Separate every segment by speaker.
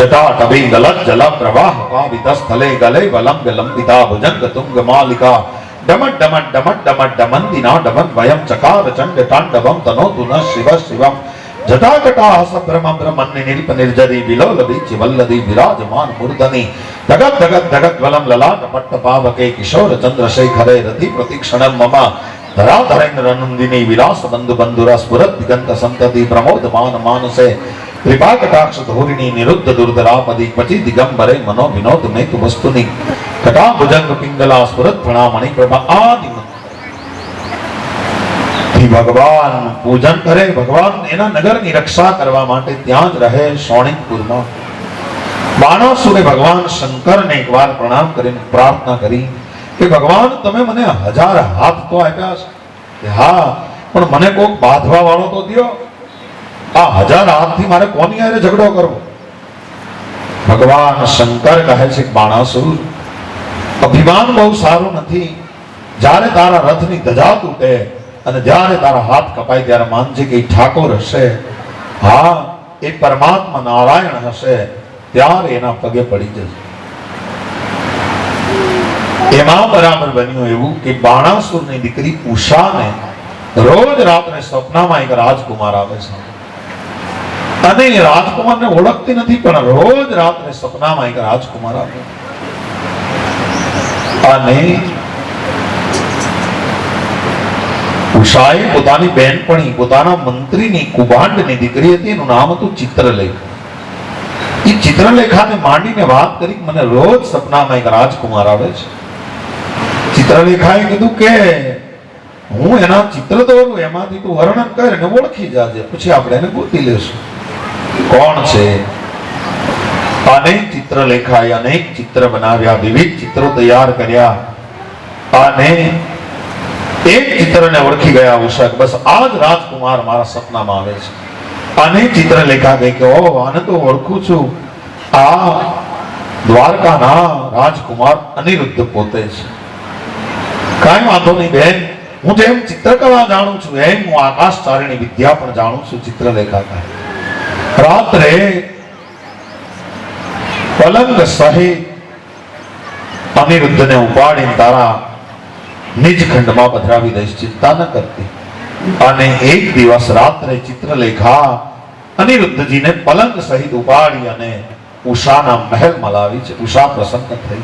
Speaker 1: जटा टबे गलत जल प्रवाह पावित स्थले गले वलंब लंबिता भुजंग तुंग मालिका डमट डमट डमट डमट डमंदिना डमन वयम चकार चंड तांडवम तनोतु न शिव शिवम जटाकटा सब्रह्म ब्रह्मण्य निरप निर्जरी विलोल बीच वल्लदी विराजमान मूर्धनि धगत धगत धगत वलम ललाट पट्ट पावके किशोर चंद्रशेखरे रति प्रतीक्षणम मम धराधरेन्द्र नंदिनी विलास बंधु बंधुरा स्फुरत दिगंत संतति प्रमोदमान मानसे कृपा कटाक्ष धोरिणी निरुद्ध दुर्धरापदी क्वचि दिगंबरे मनो विनोद मेक वस्तुनि कटा भुजंग पिंगला स्फुरत प्रणामणि प्रभा आदि भगवान पूजन करे भगवान एना नगर ની રક્ષા કરવા માટે ત્યાં જ રહે સોણિકપુરમાં બાણાસુરે ભગવાન શંકરને એકવાર પ્રણામ કરીને પ્રાર્થના કરી કે ભગવાન તમે મને 1000 હાથ તો આપ્યા છે હા પણ મને કોક બાંધવા વાળો તો દિયો આ 1000 હાથથી મારે કોની હારે ઝઘડો કરવો ભગવાન શંકર કહે છે બાણાસુર અભિમાન બહુ સારું નથી જ્યારે તારા રથની ધજા તૂટે અને જ્યારે તારા હાથ કપાય ત્યારે માનજે કે ઠાકોર હશે હા એ પરમાત્મા નારાયણ હશે ત્યારે એના પગે પડી જશે એમાં બરાબર બન્યું એવું કે બાણાસુરની દીકરી ઉષાને રોજ રાત્રે સપનામાં એક રાજકુમાર આવે છે અને એ રાજકુમારને ઓળખતી નથી પણ રોજ રાત્રે સપનામાં એક રાજકુમાર આવે અને ઉષાએ પોતાની બહેનપણી પોતાના મંત્રીની કુભાંડની દીકરી હતી એનું નામ હતું ચિત્રલેખા એ ચિત્રલેખાને માંડીને વાત કરી મને રોજ સપનામાં એક રાજકુમાર આવે છે ચિત્રલેખાએ કીધું કે હું એના ચિત્ર દોરું એમાંથી તું વર્ણન કર ને ઓળખી જાજે પછી આપણે એને ગોતી લેશું કોણ છે અનેક ચિત્રલેખાએ અનેક ચિત્ર બનાવ્યા વિવિધ ચિત્રો તૈયાર કર્યા અને एक चित्र ने ओळखी गया उषा बस आज राजकुमार मारा सपना में आवे छे अने चित्रलेखा कहे के ओ आने तो ओळखू छू आ द्वारका ना राजकुमार अनिरुद्ध पोते छे काई वांधो नहीं बेन हूँ जेम चित्रकला जाणू छू एम हूँ आकाशचारिणी विद्या पण जाणू छू चित्रलेखा कहे रात्रे पलंग सहित अनिरुद्ध ने उपाड़ी तारा निज खंड में पधरावी दईश चिंता न करती अने एक दिवस रात्रे चित्रलेखा अनिरुद्ध जी ने पलंग सहित उपाड़ी अने उषा ना महल में लावी छे उषा प्रसन्न थई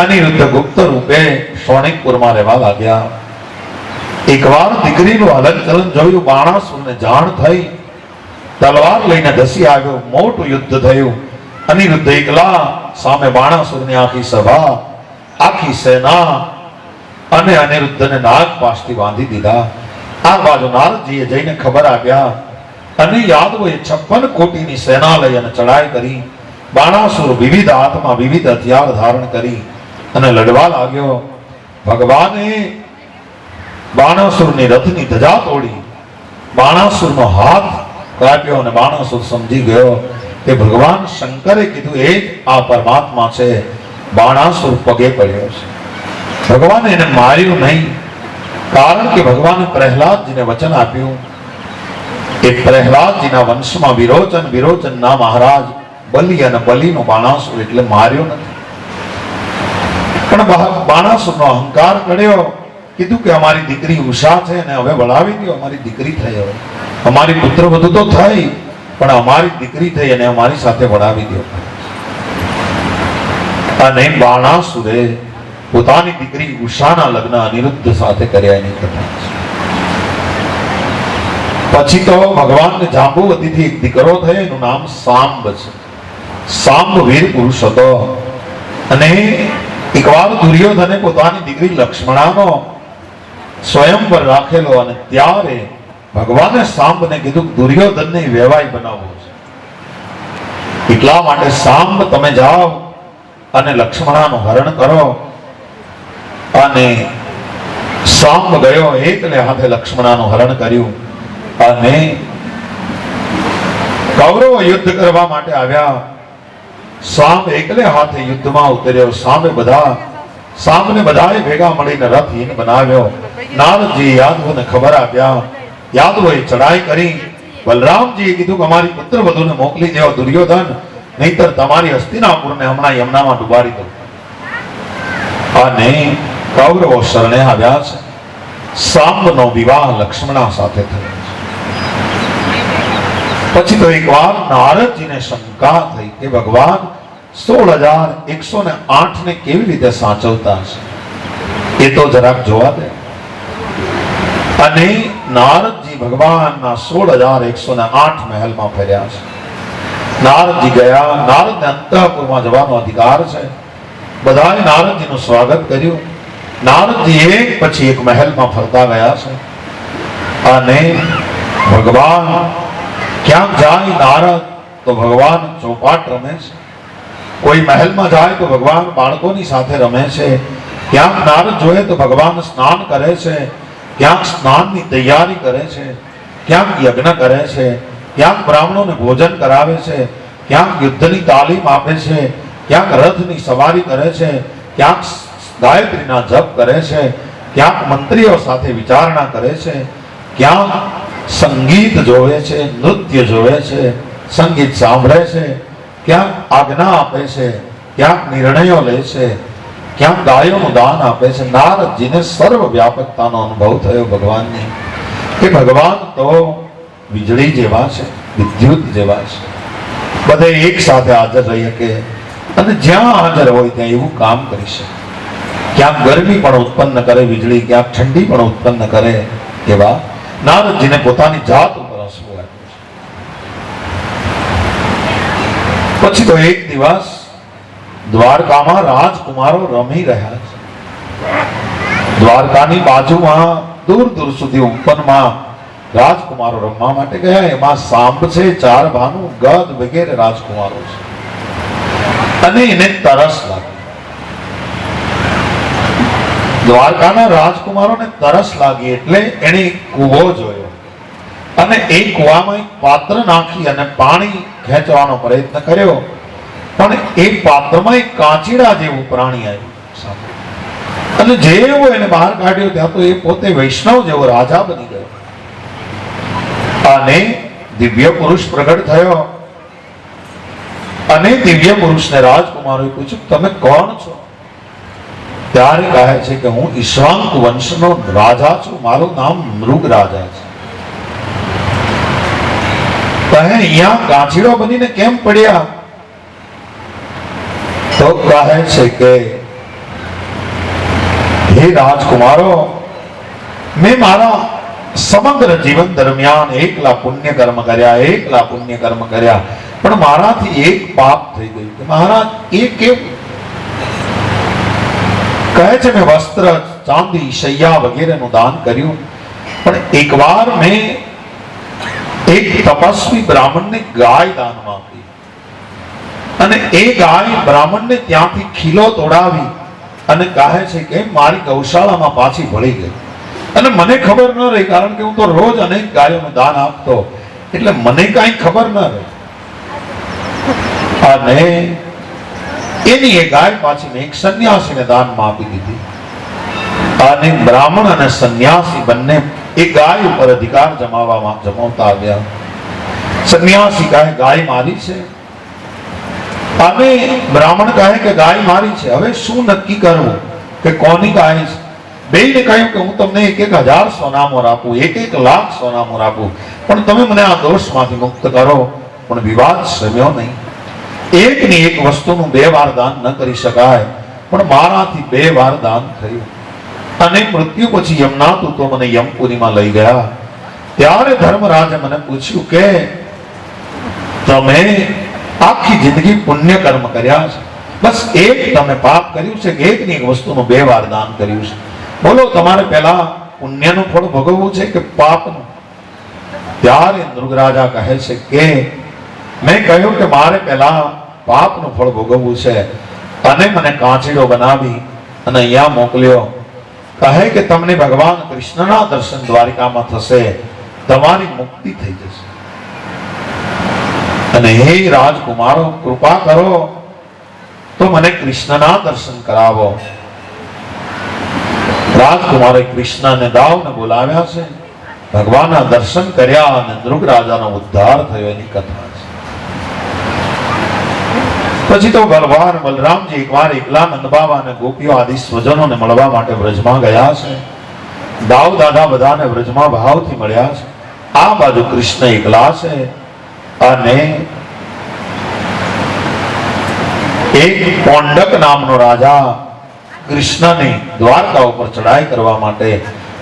Speaker 1: अनिरुद्ध गुप्त रूपे सोणिकपुर में रहेवा लाग्या एकवार दीकरीनुं हलन चलन जोयुं बाणासुरने जाण थई तलवार लईने धसी आव्यो मोटुं युद्ध थयुं अनिरुद्ध एकला सामे बाणासुरनी आखी सभा आखी सेना અને અનિરુદ્ધને નાગપાશથી બાંધી દીધા આ બાજુ નારદજીએ જઈને ખબર આપ્યા અને યાદવોએ 56 કોટીની સેના લઈ અને ચડાઈ કરી બાણાસુર વિવિધ હાથમાં વિવિધ હથિયાર ધારણ કરી અને લડવા લાગ્યો ભગવાને બાણાસુરની રથની ધજા તોડી બાણાસુરનો હાથ કાપ્યો અને બાણાસુર સમજી ગયો કે ભગવાન શંકરે કીધું એ જ આ પરમાત્મા છે બાણાસુર પગે પડ્યો છે भगवान ने मार्यु नहीं कारण के भगवान प्रहलाद जी ने वचन आप्यु कि प्रहलाद जी ना वंश में विरोचन विरोचन ना महाराज बलि अने बलि नो बाणासुर એટલે માર્યો નથી પણ બાણાસુર નો અહંકાર કર્યો કીધું કે અમારી દીકરી ઉષા છે ને હવે વળાવી દો અમારી દીકરી થઈ હવે અમારી પુત્ર વધુ તો થઈ પણ અમારી દીકરી થઈ અને અમારી સાથે વળાવી દો અને બાણાસુરે પોતાની દીકરી ઉષાના લગ્ન અનિરુદ્ધ સાથે કર્યા એની કથા છે પછી તો ભગવાનને જાંબુવતીથી એક દીકરો થયો એનું નામ સાંબ છે સાંબ વીર પુરુષ હતો અને એકવાર દુર્યોધને પોતાની દીકરી લક્ષ્મણાનો સ્વયંવર રાખેલો અને ત્યારે ભગવાને સાંબને કીધું દુર્યોધનને વેવાઈ બનાવવો છે એટલા માટે સાંબ તમે જાઓ અને લક્ષ્મણાનું હરણ કરો અને સાંબ ગયો એકલે હાથે લક્ષ્મણાનું હરણ કર્યું અને કૌરવો યુદ્ધ કરવા માટે આવ્યા સાંબ એકલે હાથે યુદ્ધમાં ઉતર્યો સાંબને બધાએ ભેગા મળીને રથ હીન બનાવ્યો નારદજી યાદવોને ખબર આપ્યા યાદવોએ ચડાઈ કરી બલરામજીએ કીધું કે અમારી પુત્ર વધુને મોકલી દેવો દુર્યોધન નહીતર તમારી હસ્તિનાપુરને હમણાં યમુનામાં ડુબાડી દઉં. અને કૌરવો શરણે આવ્યા છે. સાંબનો વિવાહ લક્ષ્મણા સાથે થયો છે. પછી તો એકવાર નારદજીને શંકા થઈ કે ભગવાન 16,108 ને કેવી રીતે સાચવતા હશે, એ તો જરાક જોવા દે. અને નારદજી ભગવાનના 16,108 મહેલમાં ફર્યા છે. નારદજી ગયા. નારદને અંતઃપુરમાં જવાનો અધિકાર છે. બધાએ નારદજીનું સ્વાગત કર્યું. નારદજી એક પછી એક મહેલમાં ફરતા ગયા છે. અને ભગવાન ક્યાંક જાય નારદ તો ભગવાન ચોપાટ રમે છે. કોઈ મહેલમાં જાય તો ભગવાન બાળકોની સાથે રમે છે. ક્યાંક નારદ જોઈએ તો ભગવાન સ્નાન કરે છે. ક્યાંક સ્નાનની તૈયારી કરે છે. ક્યાંક યજ્ઞ કરે છે. ક્યાંક બ્રાહ્મણોને ભોજન કરાવે છે. ક્યાંક યુદ્ધની તાલીમ આપે છે. ક્યાંક રથની સવારી કરે છે. ક્યાંક ગાયત્રીના જપ કરે છે. ક્યાંક મંત્રીઓ સાથે વિચારણા કરે છે. ક્યાંક સંગીત જોવે છે, નૃત્ય જોવે છે, સંગીત સાંભળે છે. ક્યાંક આજ્ઞા આપે છે. ક્યાંક નિર્ણયો લે છે. ક્યાંક ગાયોનું દાન આપે છે. નારદજીને સર્વ વ્યાપકતાનો અનુભવ થયો ભગવાનની, કે ભગવાન તો વીજળી જેવા છે, વિદ્યુત જેવા છે. બધે એક સાથે હાજર રહી શકે અને જ્યાં હાજર હોય ત્યાં એવું કામ કરી શકે. ક્યાંક ગરમી પણ ઉત્પન્ન કરે વીજળી, ક્યાંક ઠંડી પણ ઉત્પન્ન કરે. એવા નારદજીને પોતાની જાત ઉપર હસવું આવ્યું છે. પછી તો એક દિવસ દ્વારકામાં રાજકુમારો રમી રહ્યા છે. દ્વારકાની બાજુમાં દૂર દૂર સુધી ઉપવનમાં રાજકુમારો રમવા માટે ગયા. એમાં સાંબ છે, ચાર ભાનુ, ગદ વગેરે રાજકુમારો છે. અને એને તરસ લાગી. દ્વારકાના રાજકુમારોને તરસ લાગી એટલે એને એક કૂવો જોયો અને એ કૂવામાં એક પાત્ર નાખી અને પાણી ખેંચવાનો પ્રયત્ન કર્યો. પણ એ પાત્રમાં એક કાંચીડા જેવું પ્રાણી આવ્યું અને જેવો એને બહાર કાઢ્યો ત્યાં તો એ પોતે વૈષ્ણવ જેવો રાજા બની ગયો. અને દિવ્ય પુરુષ પ્રગટ થયો. અને દિવ્ય પુરુષને રાજકુમારોએ પૂછ્યું, તમે કોણ છો? ત્યારે કહે છે કે હું ઈશ્વાંક વંશનો રાજા છું, મારું નામ મૃગ રાજા છે. કહે અહીંયા કાંચીડો બનીને કેમ પડ્યા? તો કહે છે કે હે રાજકુમારો, મેં મારા સમગ્ર જીવન દરમિયાન એકલા પુણ્ય કર્મ કર્યા, પણ મારાથી એક પાપ થઈ ગયું. મહારાજ એ કેવું? કહે છે મેં વસ્ત્ર, ચાંદી, શૈયા વગેરેનું દાન કર્યું, પણ એકવાર મેં એક તપસ્વી બ્રાહ્મણને ગાય દાનમાં આપી અને એ ગાય બ્રાહ્મણને ત્યાંથી ખીલો તોડાવી અને કહે છે કે મારી ગૌશાળામાં પાછી ભળી ગઈ. અને મને ખબર ન રહી, કારણ કે હું તો રોજ અનેક ગાયોનું દાન આપતો, એટલે મને કઈ ખબર ન રહી. અને એની એ ગાય પાછી મેં એક સંન્યાસીને દાનમાં આપી દીધી. અને બ્રાહ્મણ અને સંન્યાસી બંને એ ગાય ઉપર અધિકાર જમાવતા આવ્યા. સંન્યાસી કહે ગાય મારી છે, અને બ્રાહ્મણ કહે કે ગાય મારી છે. હવે શું નક્કી કરવું કે કોની ગાય છે? બેયને કહ્યું કે હું તમને 1,000 સોનામોર આપું, 1,00,000 સોનામોર આપું, પણ તમે મને આ દોષમાંથી મુક્ત કરો. પણ વિવાદ શમ્યો નહીં. એકની એક વસ્તુનું 2 વાર દાન ન કરી શકાય, પણ મારાથી 2 વાર દાન થયું. અને મૃત્યુ પછી યમનાદૂતો મને યમપુરીમાં લઈ ગયા. ત્યારે ધર્મરાજે મને પૂછ્યું કે તમે આખી જિંદગી પુણ્ય કર્મ કર્યા છે, બસ એક તમે પાપ કર્યું છે કે એકની એક વસ્તુનું 2 વાર દાન કર્યું છે. બોલો તમારે પહેલા પુણ્યનું ફળ ભોગવવું છે કે પાપનું? ત્યારે નૃગરાજા કહે છે કે મેં કહ્યું કે મારે પહેલા પાપનું ફળ ભોગવવું છે. અને મને કાંચીડો બનાવી અને અહીંયા મોકલ્યો. કહે કે તમને ભગવાન કૃષ્ણના દર્શન દ્વારિકામાં થશે, તમારી મુક્તિ થઈ જશે. અને હે રાજકુમારો, કૃપા કરો તો મને કૃષ્ણના દર્શન કરાવો. રાજકુમારે કૃષ્ણને દાવને બોલાવ્યા છે, ભગવાનના દર્શન કર્યા અને નૃગ રાજાનો ઉદ્ધાર થયો એની કથા છે. પછી તો ભગવાન બલરામજી એકવાર એકલા નંદ બાબા અને ગોપીઓ આદિ સ્વજનોને મળવા માટે વ્રજમાં ગયા છે. દાઉ દાદા બધાને વ્રજમાં ભાવથી મળ્યા છે. આ બાજુ કૃષ્ણ એકલા છે અને એક પોંડક નામનો રાજા કૃષ્ણને દ્વારકા ઉપર ચડાઈ કરવા માટે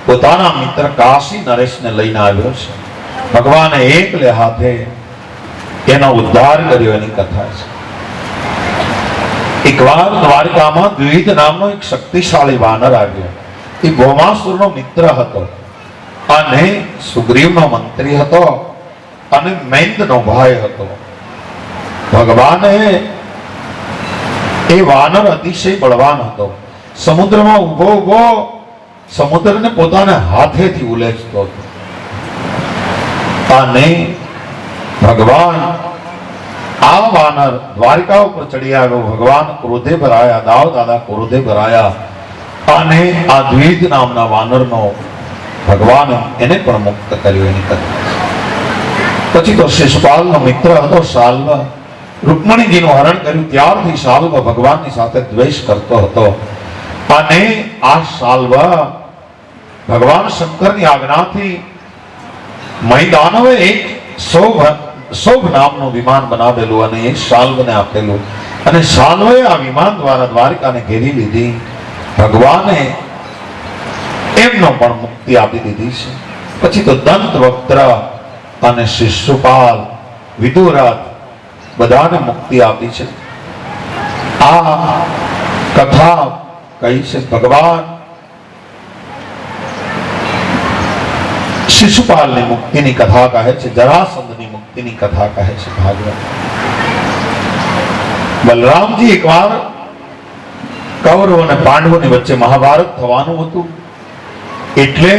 Speaker 1: પોતાના મિત્ર કાશી નરેશને લઈને આવ્યો છે. ભગવાને એકલે હાથે એનો ઉદ્ધાર કર્યો એની કથા છે. એકવાર દ્વારકામાં દ્વિવિધ નામનો એક શક્તિશાળી વાનર આવ્યો. એ ભૌમાસુરનો મિત્ર હતો અને સુગ્રીવનો મંત્રી હતો અને મૈંદનો ભાઈ હતો. ભગવાને એ વાનર અતિશય બળવાન હતો. સમુદ્રમાં ઉભો ઉભો સમુદ્રને પોતાના હાથેથી ઉલેચતો હતો અને ભગવાન આ વાનર દ્વારકા ઉપર ચડી આવ્યો. ભગવાન ક્રોધે ભરાયા, દાવ દાદા ક્રોધે ભરાયા અને આ દ્વિવિધ નામના વાનરનો ભગવાન એને પણ મુક્ત કર્યો એની કથા. પછી તો શિશુપાલનો મિત્ર હતો શાલ્વ. રૂકમણીજીનું હરણ કર્યું ત્યારથી શાલ્વ ભગવાનની સાથે દ્વેષ કરતો હતો અને આ શાલ્વ ભગવાન શંકરની આજ્ઞાથી મૈદાનવે એક શોભ નામનું વિમાન બનાવેલું અને એ શાલ્વને આપેલું અને શાલ્વે આ વિમાન દ્વારા દ્વારકાને ઘેરી લીધી. ભગવાને એમનો પણ મુક્તિ આપી દીધી છે. પછી તો દંતવક્ત્ર અને શિશુપાલ, વિદુરથ બધાને મુક્તિ આપી છે. આ કથા કહી છે ભગવાન શિશુપાલની મુક્તિની કથા કહે છે, જરાસંધની મુક્તિની કથા કહે છે ભાગવત. બલરામજી એકવાર કૌરવ અને પાંડવોની વચ્ચે મહાભારત થવાનું હતું એટલે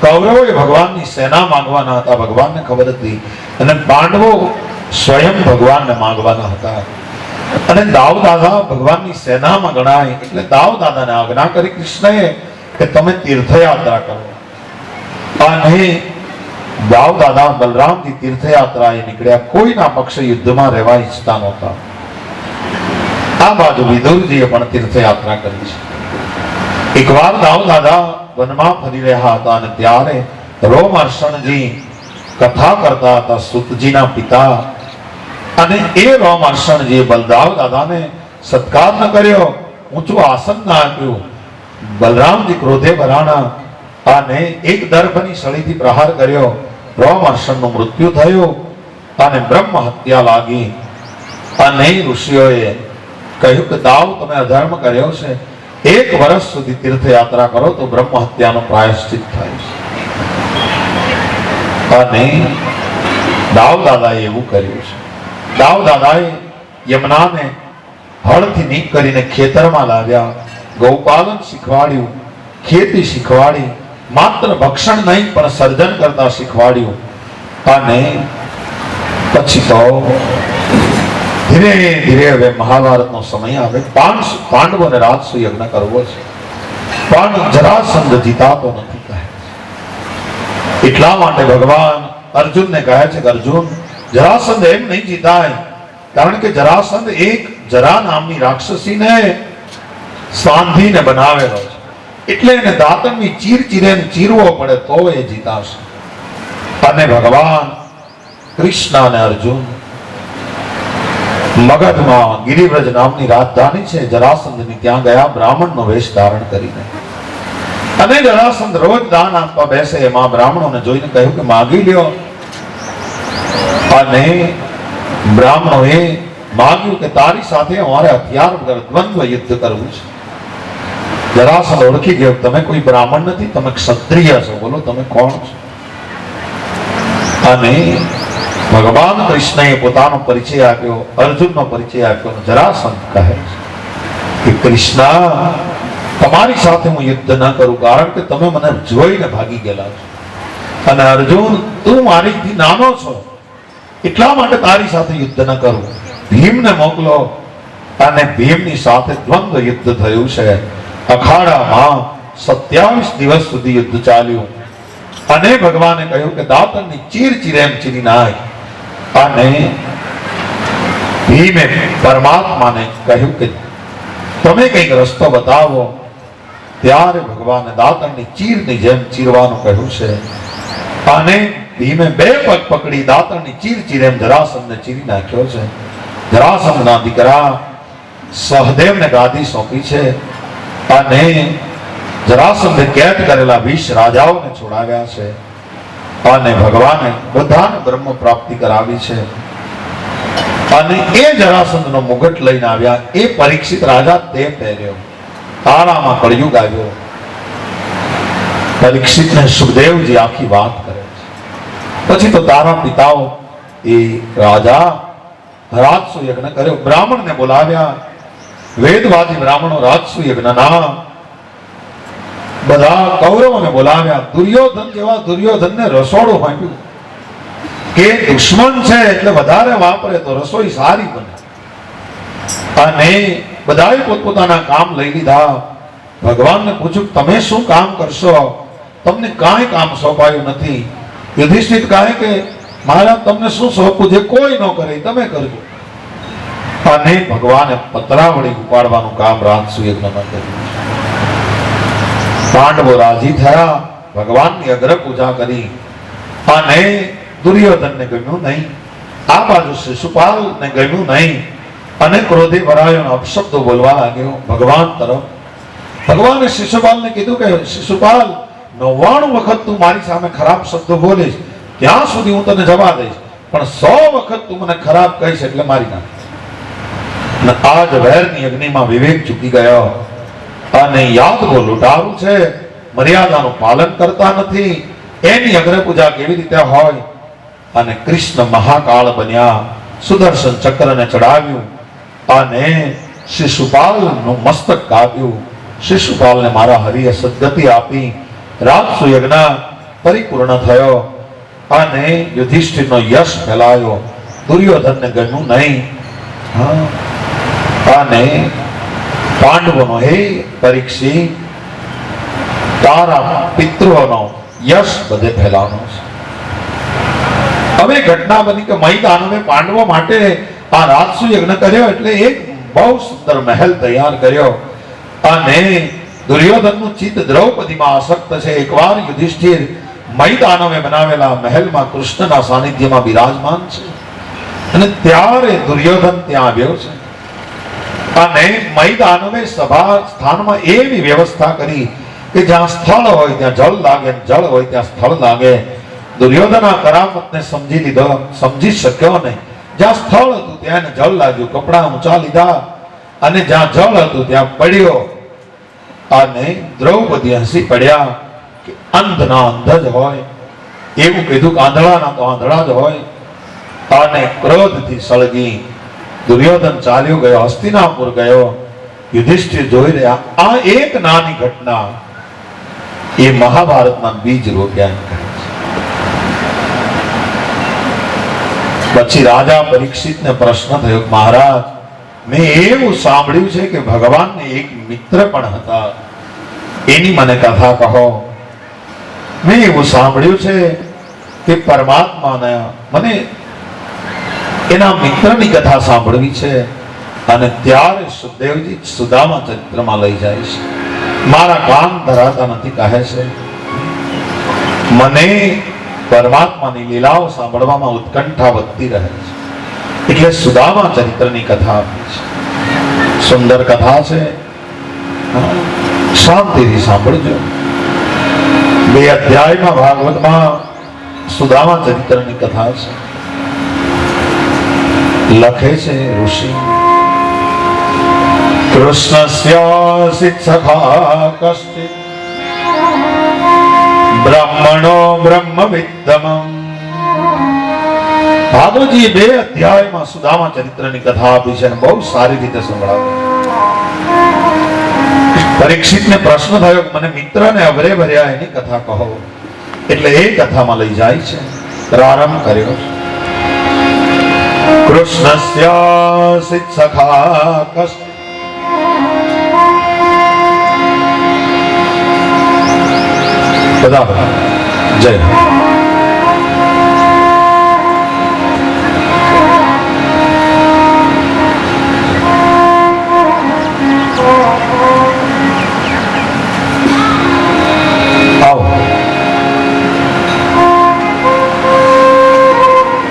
Speaker 1: કૌરવોએ ભગવાનની સેના માંગવાના હતા, ભગવાનને ખબર હતી, અને પાંડવો સ્વયં ભગવાનને માંગવાના હતા. અને દાવ દાદા ભગવાનની સેનામાં ગણાય એટલે દાવ દાદાને આજ્ઞા કરી કૃષ્ણએ કે તમે તીર્થયાત્રા કરો. અને દાવ દાદા બલરામજી તીર્થયાત્રાએ નીકળ્યા. કોઈના પક્ષે યુદ્ધમાં રહેવા ઈચ્છતા નહોતા. આ બાજુ વિદુરજીએ પણ તીર્થયાત્રા કરી છે. એકવાર દાવ દાદા વનમાં ફરી રહ્યા હતા અને ત્યારે રોમહર્ષણજી કથા કરતા હતા, સુતજીના પિતા. અને એ રોમહર્ષણજીએ બલદાવ દાદાને સત્કાર ન કર્યો, ઊંચું આસન ના આપ્યું. બલરામજી ક્રોધે ભરાણા અને એક દર્ભની સળીથી પ્રહાર કર્યો. રોમહર્ષણનું મૃત્યુ થયું અને બ્રહ્મ હત્યા લાગી. અને ઋષિઓએ કહ્યું કે દાવ તમે અધર્મ કર્યો છે, 1 વર્ષ સુધી તીર્થયાત્રા કરો તો બ્રહ્મ હત્યાનો પ્રાયશ્ચિત થાય છે. અને દાવ દાદાએ એવું કર્યું છે. દાવ દાદાએ યમુનાને હળથી નીક કરીને ખેતરમાં લાવ્યા, ગૌપાલન શીખવાડ્યું, ખેતી શીખવાડી, માત્ર ભક્ષણ નહીં પણ સર્જન કરતા શીખવાડ્યું. અને પછી તો ધીરે ધીરે હવે મહાભારતનો સમય આવે. પાંડવોને રાજસુ યજ્ઞ કરવો છે પણ જરાસંધ જીતાતો નથી કહે. એટલા માટે ભગવાન અર્જુનને કહે છે કે અર્જુન, જરાસંધ એમ નહીં જીતાય, કારણ કે જરાસંધ એક જરા નામની રાક્ષસીને સાંધીને બનાવેલો છે, એટલે એને દાંતણની ચીરે ચીરવો પડે તો એ જીતાશે. અને ભગવાન કૃષ્ણ અને અર્જુન મગધમાં ગિરિવ્રજ નામની રાજધાની છે જરાસંધની, ત્યાં ગયા બ્રાહ્મણનો વેશ ધારણ કરીને. અને જરાસંધ રોજ દાન આપવા બેસે. એમાં બ્રાહ્મણોને જોઈને કહ્યું કે માગી લ્યો. અને બ્રાહ્મણોએ માગ્યું કે તારી સાથે અમારે હથિયાર વગર દ્વંદ્વ યુદ્ધ કરવું છે. જરાસંધ ઓળખી ગયો, તમે કોઈ બ્રાહ્મણ નથી, તમે ક્ષત્રિય છો, બોલો તમે કોણ છો? અને ભગવાન કૃષ્ણએ પોતાનો પરિચય આપ્યો, અર્જુનનો પરિચય આપ્યો. જરાસંધ કહે કે કૃષ્ણ, તમારી સાથે હું યુદ્ધ ન કરું, કારણ કે તમે મને જોઈને ભાગી ગયેલા છો. અને અર્જુન, તું મારીથી નાનો છો, એટલા માટે તારી સાથે યુદ્ધ ન કરું. ભીમને મોકલો. અને ભીમની સાથે દ્વંદ્વ યુદ્ધ થયું છે. અખાડામાં 27 દિવસ સુધી યુદ્ધ ચાલ્યું. અને ભગવાને કહ્યું કે દાંતણની ચીર ચીરેમ ચીરી નાખ. અને ભીમે પરમાત્માને કહ્યું કે તમે કંઈક રસ્તો બતાવો. ત્યારે ભગવાને દાંતણની ચીરની જેમ ચીરવાનું કહ્યું છે અને ભીમે બે પગ પકડી દાંતણની ચીર ચીર એમ જરાસંધને ચીરી નાખ્યો છે. જરાસંધના દીકરા સહદેવને ગાદી સોંપી છે અને જરાસંધે કેદ કરેલા 20 રાજાઓને છોડાવ્યા છે અને ભગવાને બધાને બ્રહ્મ પ્રાપ્તિ કરાવી છે. અને એ જરાસંધનો મુગટ લઈને આવ્યા. એ પરીક્ષિત રાજા તે પહેર્યો. તારામાં કળિયુગ આવ્યો. પરીક્ષિતને સુખદેવજી આખી વાત કરે છે. પછી તો તારા પિતાઓ એ રાજા રાજસુ યજ્ઞ કર્યો. બ્રાહ્મણને બોલાવ્યા. વેદવાદી બ્રાહ્મણો રાજસુ યજ્ઞના બધા કૌરવોને બોલાવ્યા. દુર્યોધન જેવા દુર્યોધનને રસોડું આપ્યું કે દુશ્મન છે એટલે વધારે વાપરે તો રસોઈ સારી બને. અને બધાએ પોતપોતાના કામ લઈ લીધા. ભગવાનને પૂછ્યું તમે શું કામ કરશો? તમને કાંઈ કામ સોંપાયું નથી. યુધિષ્ઠિર કહે કે મહારાજ તમને શું સોંપવું? જે કોઈ ન કરે તમે કરજો. અને ભગવાને પતરાવળી ઉપાડવાનું કામ રાજસુ યજ્ઞમાં કર્યું. પાંડવો રાજી થયા. ભગવાનની અગ્ર પૂજા કરી અને દુર્યોધનને ગમ્યું નહીં. આ બાજુ શિશુપાલને ગમ્યું નહીં અને ક્રોધે ભરાયો અપશબ્દો બોલવા લાગ્યો ભગવાન તરફ. ભગવાને શિશુપાલને કીધું કે શિશુપાલ 99 વખત તું મારી સામે ખરાબ શબ્દો બોલીશ ત્યાં સુધી હું તને જવા દઈશ, પણ 100 વખત તું મને ખરાબ કહીશ એટલે મારી નાખીશ. અને આજ વેરની અગ્નિમાં વિવેક ચૂકી ગયો અને યાદ બહુ લૂંટારું છે, મર્યાદાનું પાલન કરતા નથી. એની અગ્ર પૂજા કેવી રીતે હોય? અને કૃષ્ણ મહાકાળ બન્યા. સુદર્શન ચક્રને ચડાવ્યું અને શિશુપાલનું મસ્તક કાપ્યું. શિશુપાલને મારા હરિએ સદગતિ આપી. રાજસુ યજ્ઞ પરિપૂર્ણ થયો અને યુધિષ્ઠિરનો યશ ફેલાયો. દુર્યોધનને ગમ્યું નહીં. અને પાંડવોનો હે પરીક્ષિત તારા પિતૃઓનો યશ બધે ફેલાવાનો છે. હવે ઘટના બની કે મય દાનવે પાંડવો માટે આ રાજસુ યજ્ઞ કર્યો એટલે એક બહુ સુંદર મહેલ તૈયાર કર્યો અને દુર્યોધનનું ચિત્ત દ્રૌપદીમાં આસક્ત છે. એકવાર યુધિષ્ઠિર મય દાનવે બનાવેલા મહેલમાં કૃષ્ણના સાનિધ્યમાં બિરાજમાન છે અને ત્યારે દુર્યોધન ત્યાં આવ્યો છે. અને મય દાનવે સભા સ્થાનમાં એવી વ્યવસ્થા કરી કે જ્યાં સ્થળ હોય ત્યાં જળ લાગે, જળ હોય ત્યાં સ્થળ લાગે. દુર્યોધન આ કરામતને સમજી લીધો, સમજી શક્યો નહીં. જ્યાં સ્થળ હતું ત્યાં જળ લાગ્યું, કપડા ઊંચા લીધા અને જ્યાં જળ હતું ત્યાં પડ્યો. અને દ્રૌપદી હસી પડ્યા કે અંધના અંધ જ હોય, એવું કીધું કે આંધળાના તો આંધળા જ હોય. અને ક્રોધથી સળગી દુર્યોધન ચાલ્યો ગયો, હસ્તિનાપુર ગયો. યુધિષ્ઠિર જોઈ રહ્યા. આ એક નાની ઘટના એ મહાભારતના બીજ રોપ્યા. પછી રાજા પરીક્ષિતને પ્રશ્ન થયો, મહારાજ મેં એવું સાંભળ્યું છે કે ભગવાનને એક મિત્ર પણ હતા, એની મને કથા કહો. મેં એવું સાંભળ્યું છે કે પરમાત્માને મને એના મિત્રની કથા સાંભળવી છે. અને ત્યારે સુખદેવજી સુદામા ચરિત્રમાં લઈ જાય છે. મારા કાન ધરાતા નથી કહે છે. મને પરમાત્માની લીલાઓ સાંભળવામાં ઉત્કંઠા વધતી રહે છે, એટલે સુદામા ચરિત્રની કથા આપી છે. સુંદર કથા છે, શાંતિથી સાંભળજો. 2 અધ્યાયમાં ભાગવતમાં સુદામા ચરિત્રની કથા છે. લખે છે ઋષિ, કૃષ્ણસ્ય સખા કશ્ચિત બ્રહ્મણો બ્રહ્મવિદ્ધમં. ભાગવતજી 2 અધ્યાયમાં સુદામા ચરિત્રની કથા આપી છે અને બહુ સારી રીતે સંભળાવી. પરીક્ષિતને પ્રશ્ન થયો કે મને મિત્રને અવરે ભર્યા એની કથા કહો. એટલે એ કથામાં લઈ જાય છે. પ્રારંભ કર્યો છે. કૃષ્ણસ્ય સખા કશ્ચિત. બધા જય.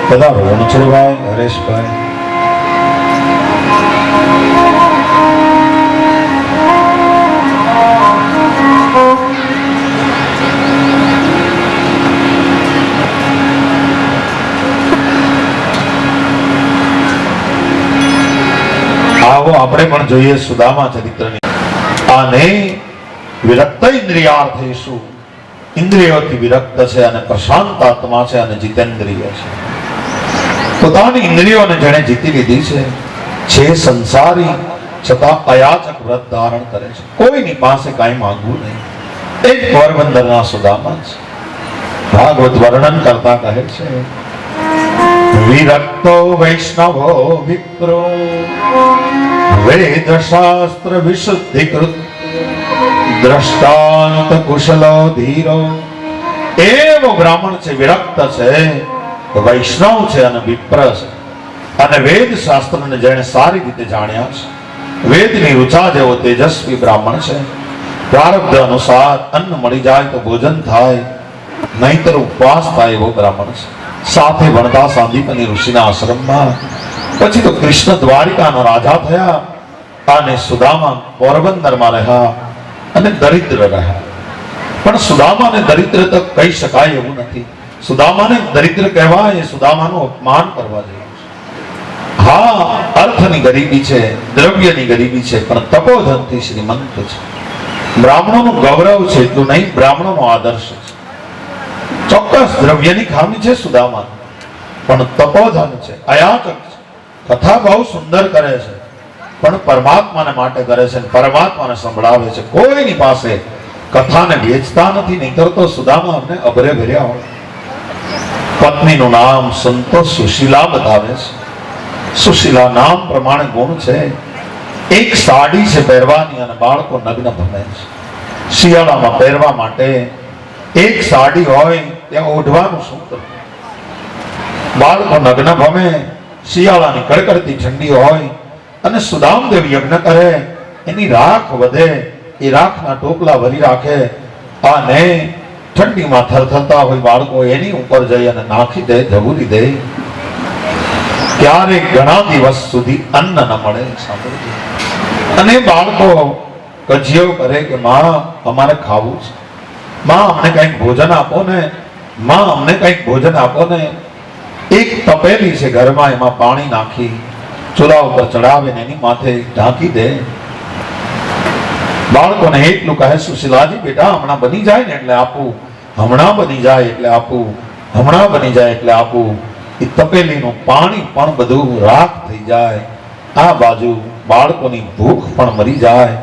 Speaker 1: બધા રણછોડભાઈ, હરેશભાઈ, આવો આપણે પણ જોઈએ સુદામા ચરિત્રની. આને વિરક્ત ઇન્દ્રિયાર્થેષુ, ઇન્દ્રિયોથી વિરક્ત છે અને પ્રશાંત આત્મા છે અને જીતેન્દ્રિય છે. પોતાની ઇન્દ્રિયોને જેણે જીતી લીધી છે સંસારી, છતાં અયાચક વ્રત ધારણ કરે છે. કોઈની પાસે કાંઈ માંગવું નહીં. એ જ પોરબંદરના સુદામા છે. ભાગવત વર્ણન કરતા કહે છે, વિરક્તો વૈષ્ણવો વિપ્રો વેદ શાસ્ત્ર વિશુદ્ધિકૃત દ્રષ્ટાંત કુશલો ધીરો. એવો બ્રાહ્મણ છે, વિરક્ત છે, વૈષ્ણવ છે અને વિપ્ર છે, અને વેદ શાસ્ત્રને જેણે સારી રીતે જાણ્યા છે. વેદની ઋચા જેવો તેજસ્વી બ્રાહ્મણ છે. પ્રારબ્ધ અનુસાર અન્ન મળી જાય તો ભોજન થાય, નહીતર ઉપવાસ થાય એવો બ્રાહ્મણ છે. સાથે ભણતા સાંદીપની ઋષિના આશ્રમમાં, પછી તો કૃષ્ણ દ્વારિકાના રાજા થયા અને સુદામા પોરબંદરમાં રહ્યા અને દરિદ્ર રહ્યા. પણ સુદામાને દરિદ્ર તો કહી શકાય એવું નથી. સુદામાને દરિદ્ર કહેવાય એ સુદામાનું અપમાન કરવા જેવું છે. હા, અર્થની ગરીબી છે, દ્રવ્યની ગરીબી છે, પણ તપોધનથી શ્રીમંત છે. બ્રાહ્મણોનું ગૌરવ છે એટલું નહીં, બ્રાહ્મણોનો આદર્શ છે. ચોક્કસ દ્રવ્યની ખામી છે સુદામા, પણ તપોધન છે, અયાચક છે. કથા બહુ સુંદર કરે છે, પણ પરમાત્માને માટે કરે છે, પરમાત્માને સંભળાવે છે. કોઈની પાસે કથાને વેચતા નથી, નહીંતર તો સુદામા અમને અભરે ભર્યા હોય. પત્નીનું નામ સંતો સુશીલા બતાવે છે. સુશીલા નામ પ્રમાણે ગુણ છે. એક સાડી છે પહેરવાની, અને બાળકો નગ્ન ભમે છે. શિયાળામાં પહેરવા માટે એક સાડી હોય ત્યાં ઓઢવાનું સૂત્ર. બાળકો નગ્ન ભમે, શિયાળાની કડકડતી ઠંડી હોય, અને સુદામદેવ યજ્ઞ કરે, એની રાખ વધે, એ રાખના ટોપલા ભરી રાખે, અને ઠંડીમાં થરથરતા હોય બાળકો એની ઉપર જઈ અને નાખી દે, ઝબૂરી દે. ક્યારેક ઘણા દિવસ સુધી અન્ન ન મળે. સાંભળજો. અને બાળકો કજિયો કરે કે માં અમારે ખાવું છે, માં અમને કંઈક ભોજન આપો ને, માં અમને કંઈક ભોજન આપો ને. એક તપેલી છે ઘરમાં, એમાં પાણી નાખી ચૂલા ઉપર ચડાવે ને એની માથે ઢાંકી દે. બાળકોને એટલું કહે, સુશીલાજી બેટા હમણાં બની જાય ને એટલે આપું, હમણાં બની જાય એટલે આપું, હમણાં બની જાય એટલે આપું. એ તપેલીનું પાણી પણ બધું રાખ થઈ જાય. આ બાજુ બાળકોની ભૂખ પણ મરી જાય.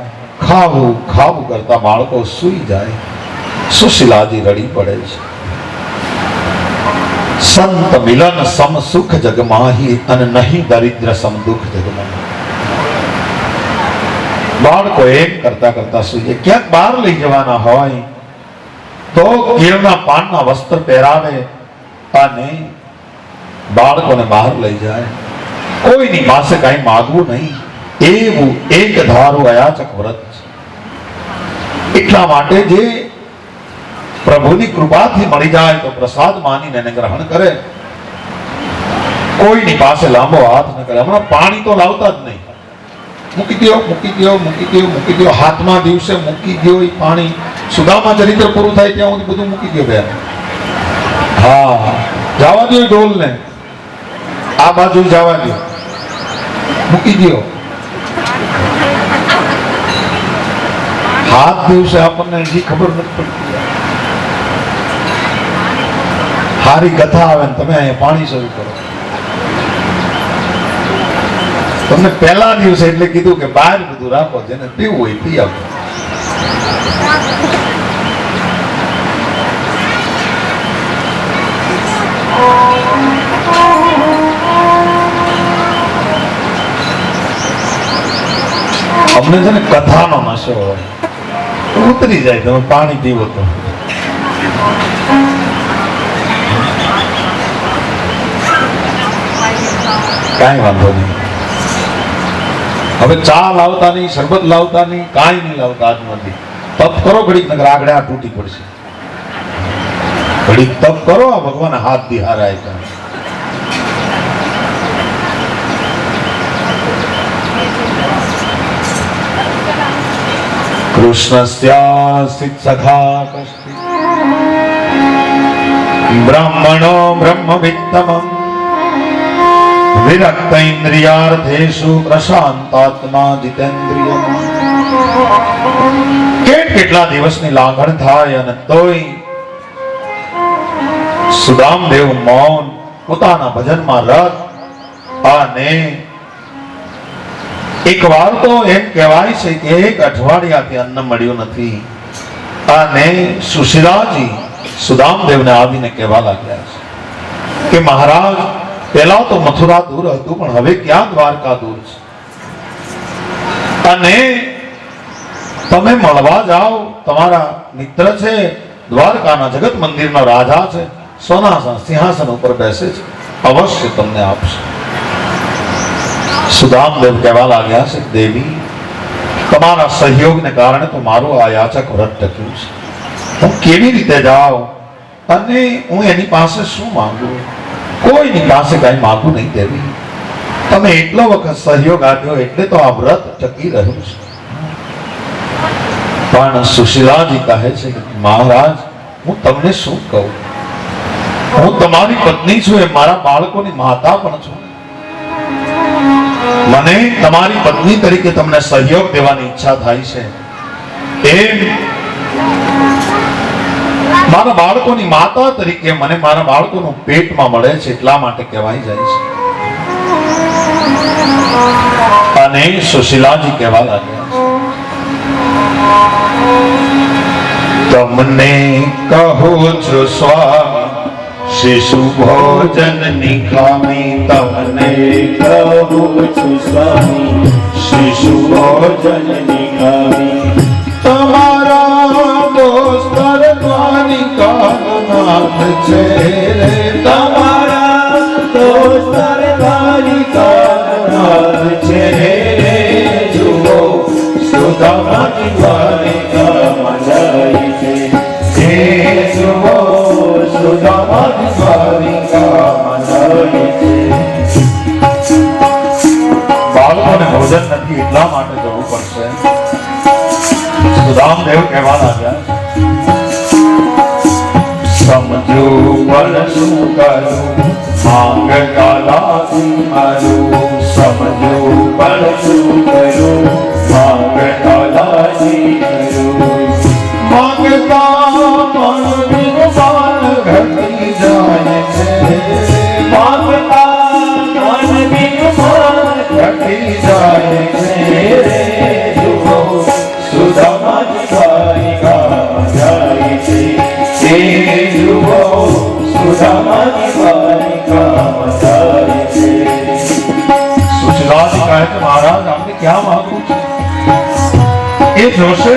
Speaker 1: ખાવું ખાવું કરતા બાળકો સૂઈ જાય. સુશીલાજી રડી પડે છે. સંત મિલન સમ સુખ જગમાહી, અને નહીં દરિદ્ર સમ દુઃખ જગમાહી. બાળકો એમ કરતા કરતા સૂઈએ. ક્યાંક બહાર લઈ જવાના હોય તો કેળના પાનના વસ્ત્ર પહેરાવે અને બાળકોને બહાર લઈ જાય. કોઈની પાસે કઈ માગવું નહીં. એવું એક ધારું અયાચક વ્રત છે. એટલા માટે જે પ્રભુની કૃપાથી મળી જાય તો પ્રસાદ માનીને એને ગ્રહણ કરે. કોઈની પાસે લાંબો હાથ ન કરે. હમણાં પાણી તો લાવતા જ નહીં. મૂકી દો, મૂકી દો, મૂકી દો, મૂકી દો. હાથમાં દિવસે મૂકી દો એ પાણી. સુદામા ચરિત્ર પૂરું થાય ત્યાં સુધી બધું મૂકી દો બેન. હા, જવા દો ઢોલ ને, આ બાજુ જવા દો, મૂકી દો. હાથ દિવસે આપણને હજી ખબર નથી પડતી. હારી કથા આવે ને તમે અહીંયા પાણી શરૂ કરો. તમને પહેલા દિવસે એટલે કીધું કે બહાર બધું રાખો, જેને પીવું હોય પી આપો. અમને છે ને કથાનો નશો હોય, ઉતરી જાય તમે પાણી પીવો તો. કાંઈ વાંધો નહીં. હવે ચા લાવતા નહીં, શરબત લાવતા નહીં, કાંઈ નહીં લાવતા આજ નથી. તપ કરો ઘડીક, નગર આગળ આ તૂટી પડશે. ઘડીક તપ કરો, આ ભગવાન હાથ દિહારાય. કૃષ્ણસ્યાસિત સખા કસ્તિ બ્રાહ્મણો બ્રહ્મવિત્તમં વિરક્ત ઇન્દ્રિયાર્થેષુ પ્રશાંતાત્મા જીતેન્દ્રિય. કેટલા દિવસની લાગણ થાય અને તોય સુદામદેવ મૌન, પોતાના ભજનમાં રત. અને એક વાર તો એમ કહેવાય છે કે એક અઠવાડિયાથી અન્ન મળ્યું નથી અને સુશીલાજી સુદામદેવને આવીને કહેવા લાગ્યા છે કે મહારાજ, પહેલા તો મથુરા દૂર હતું પણ હવે ક્યાં દ્વારકા દૂર છે, અને તમે મળવા જાઓ. તમારા મિત્ર છે, દ્વારકાના જગત મંદિરનો રાજા છે, સોના સિંહાસન ઉપર બેસે છે, અવશ્ય તમને આપશે. સુદામદેવ કહેવા લાગ્યા છે, દેવી, તમારા સહયોગને કારણે તો મારું આ યાચક વ્રત ટક્યું છે. હું કેવી રીતે જાઉં અને હું એની પાસે શું માંગુ? કોઈની પાસે કઈ માંગુ નહીં દેવી. તમે એટલો વખત સહયોગ આપ્યો એટલે તો આ વ્રત ટકી રહ્યું છે. પણ સુશીલાજી કહે છે કે મહારાજ, હું તમને શું કહું? હું તમારી પત્ની છું, એ મારા બાળકોની માતા પણ છું. મને તમારી પત્ની તરીકે તમને સહયોગ દેવાની ઈચ્છા થાય છે. એમ મારા બાળકોની માતા તરીકે મને મારા બાળકોનું પેટમાં મળે છે એટલા માટે કહેવાય જાય છે. અને સુશીલાજી કહેવા લાગ્યા, તમને કહું છું સ્વામી, શિશુ ભોજન નિખામી. તમને કહું છું સ્વામી, શિશુ ભોજન નિખામી. તમારા દોસ્તર દ્વારિકાનાથ છે, તમારા દોસ્તર દ્વારિકાનાથ છે. જુઓ સુદામાની દ્વારિકામાં જાય છે, હે જુઓ સુદામાની દ્વારિકામાં જાય છે. બાળકોને ભોજન નથી એટલા માટે જવું પડશે. સુદામદેવ કહેવા લાગ્યા, સમજો પણ શું કરું, માંગ કાલાથી મારું. સમજો પણ શું કરું, માંગ કાલાથી મારું. માંગતા મન વિમાન ઘટી જાય છે, માંગતા મન વિમાન ઘટી જાય છે. જુઓ સુદામાની દ્વારિકામાં જાય છે, એ જુઓ સુદામાની દ્વારિકામાં જાય છે. સુશીલાજી કહે છે, મહારાજ, આપણે ક્યાં માંગવું છે? એ જોશે,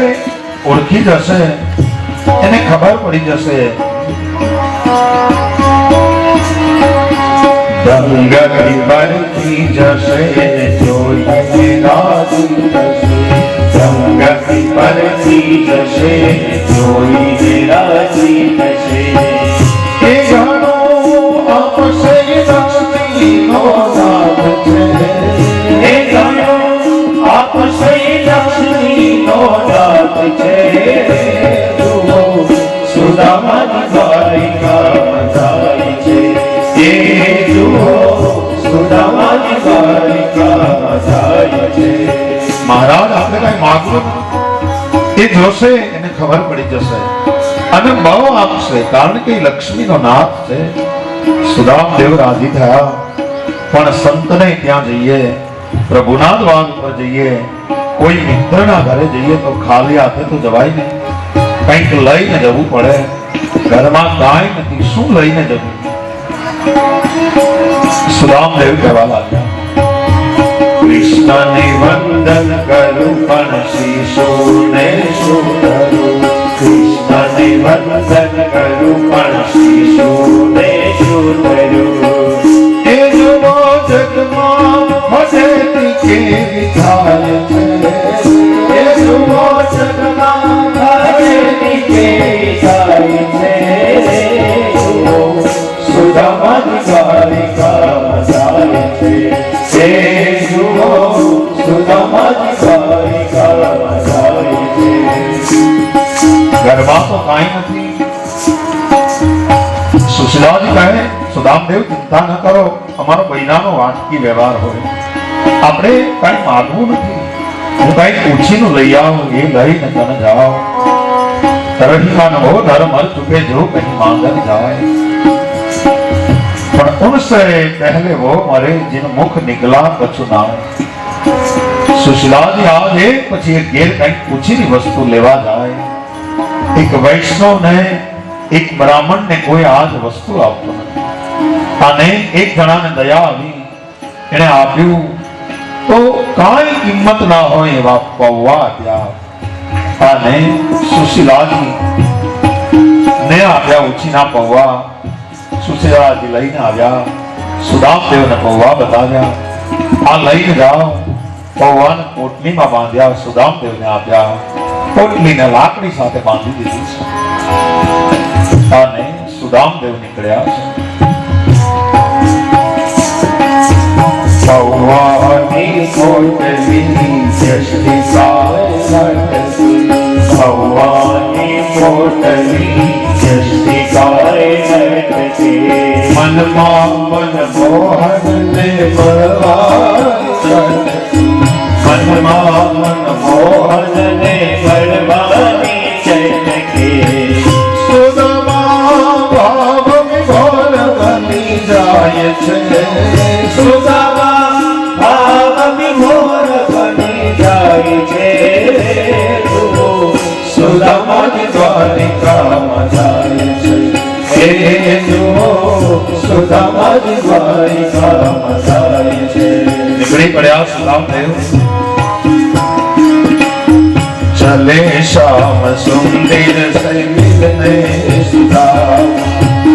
Speaker 1: ઓળખી જશે, એને ખબર પડી જશે. દંગથી બરથી જશે, જોઈને રાજી થશે. દંગથી બરથી જશે, જોઈને રાજી થશે. એ ઘણો આપશે લક્ષ્મીનો નાથ છે, એ ઘણો આપશે લક્ષ્મીનો નાથ છે. જુઓ સુદામાની દ્વારિકામાં જાય છે, એ જુઓ સુદામાની દ્વારિકામાં જાય છે. મહારાજ, આપણે કઈ માગવું, એ જોશે, એને ખબર પડી જશે અને બહુ આપશે, કારણ કે લક્ષ્મીનો નાથ છે. સુદામદેવ રાજી થયા. પણ સંતને ત્યાં જઈએ, પ્રભુના દ્વાર ઉપર જઈએ, કોઈ મિત્રના ઘરે જઈએ તો ખાલી હાથે તો જવાય નહીં, કંઈક લઈને જવું પડે. ઘરમાં કાંઈ નથી, શું લઈને જવું? સુદામદેવ કહેવા લાગ્યા, કૃષ્ણને વંદન કરું પણ શિશુને શું કરું? કૃષ્ણને વંદન કરું પણ શિશુને શું કરું? એ જુઓ જગમાં હઠેથી કેવી થાય છે, એ જુઓ જગમાં હઠેથી કેવી થાય છે. જુઓ સુદામાની દ્વારિકામાં જાય છે, એ જુઓ સુદામાની દ્વારિકામાં જાય છે. ઘરમાં તો કાંઈ નથી. સુશીલાજી કહે, સુદામદેવ ચિંતા ન કરો, અમારો બૈરાનો વાટકી વ્યવહાર હોય, આપણે કાંઈ માગવું નથી. હું કાંઈ પૂછીનું લઈ આવું, એ લઈને તમે જાઓ. रहीमान हो धर्म हर चुके जो कहीं मांगन जाए, पर उनसे पहले वो मरे जिन मुख निकला कछु नाम. सुशीला जी आज एक પછી એક ઘેર કઈક પૂછીની વસ્તુ લેવા જાય. એક વૈષ્ણવ ને એક બ્રાહ્મણ ને કોઈ આજ વસ્તુ આપતો નથી, અને એક જણાને દયા આવી, એને આપ્યું તો કાંઈ કિંમત ના હોય એવા પૌવા આપ્યા. અને સુશીલાજી ને આવ્યા ઉછીના પૌવા. સુશીલાજી લઈને આવ્યા, સુદામદેવને પૌવા બતાવ્યા. આ લઈને જાઓ. પૌવાને પોટલીમાં બાંધ્યા, સુદામદેવને આપ્યા. પોટલીને લાકડી સાથે બાંધી દીધી છે, અને સુદામદેવ નીકળ્યા છે. પૌવાની પોટલી જશની કાય ભવાની પોટલી જશની કાય મનમાં મન મોહન ને મનમાં મન મોહન ને બળવાની ચૈતકે સુદામા ભાવ વિભોર બની જાય છે. સુદામા ભાવ વિભોર બની જાય છે. સુદામાની દ્વારિકામાં જાય છે. હે જુઓ સુદામાની દ્વારિકામાં જાય છે. નીકળી પડ્યા સુદામદેવ. ચલે શ્યામ સુંદર સે મિલને સુદામ.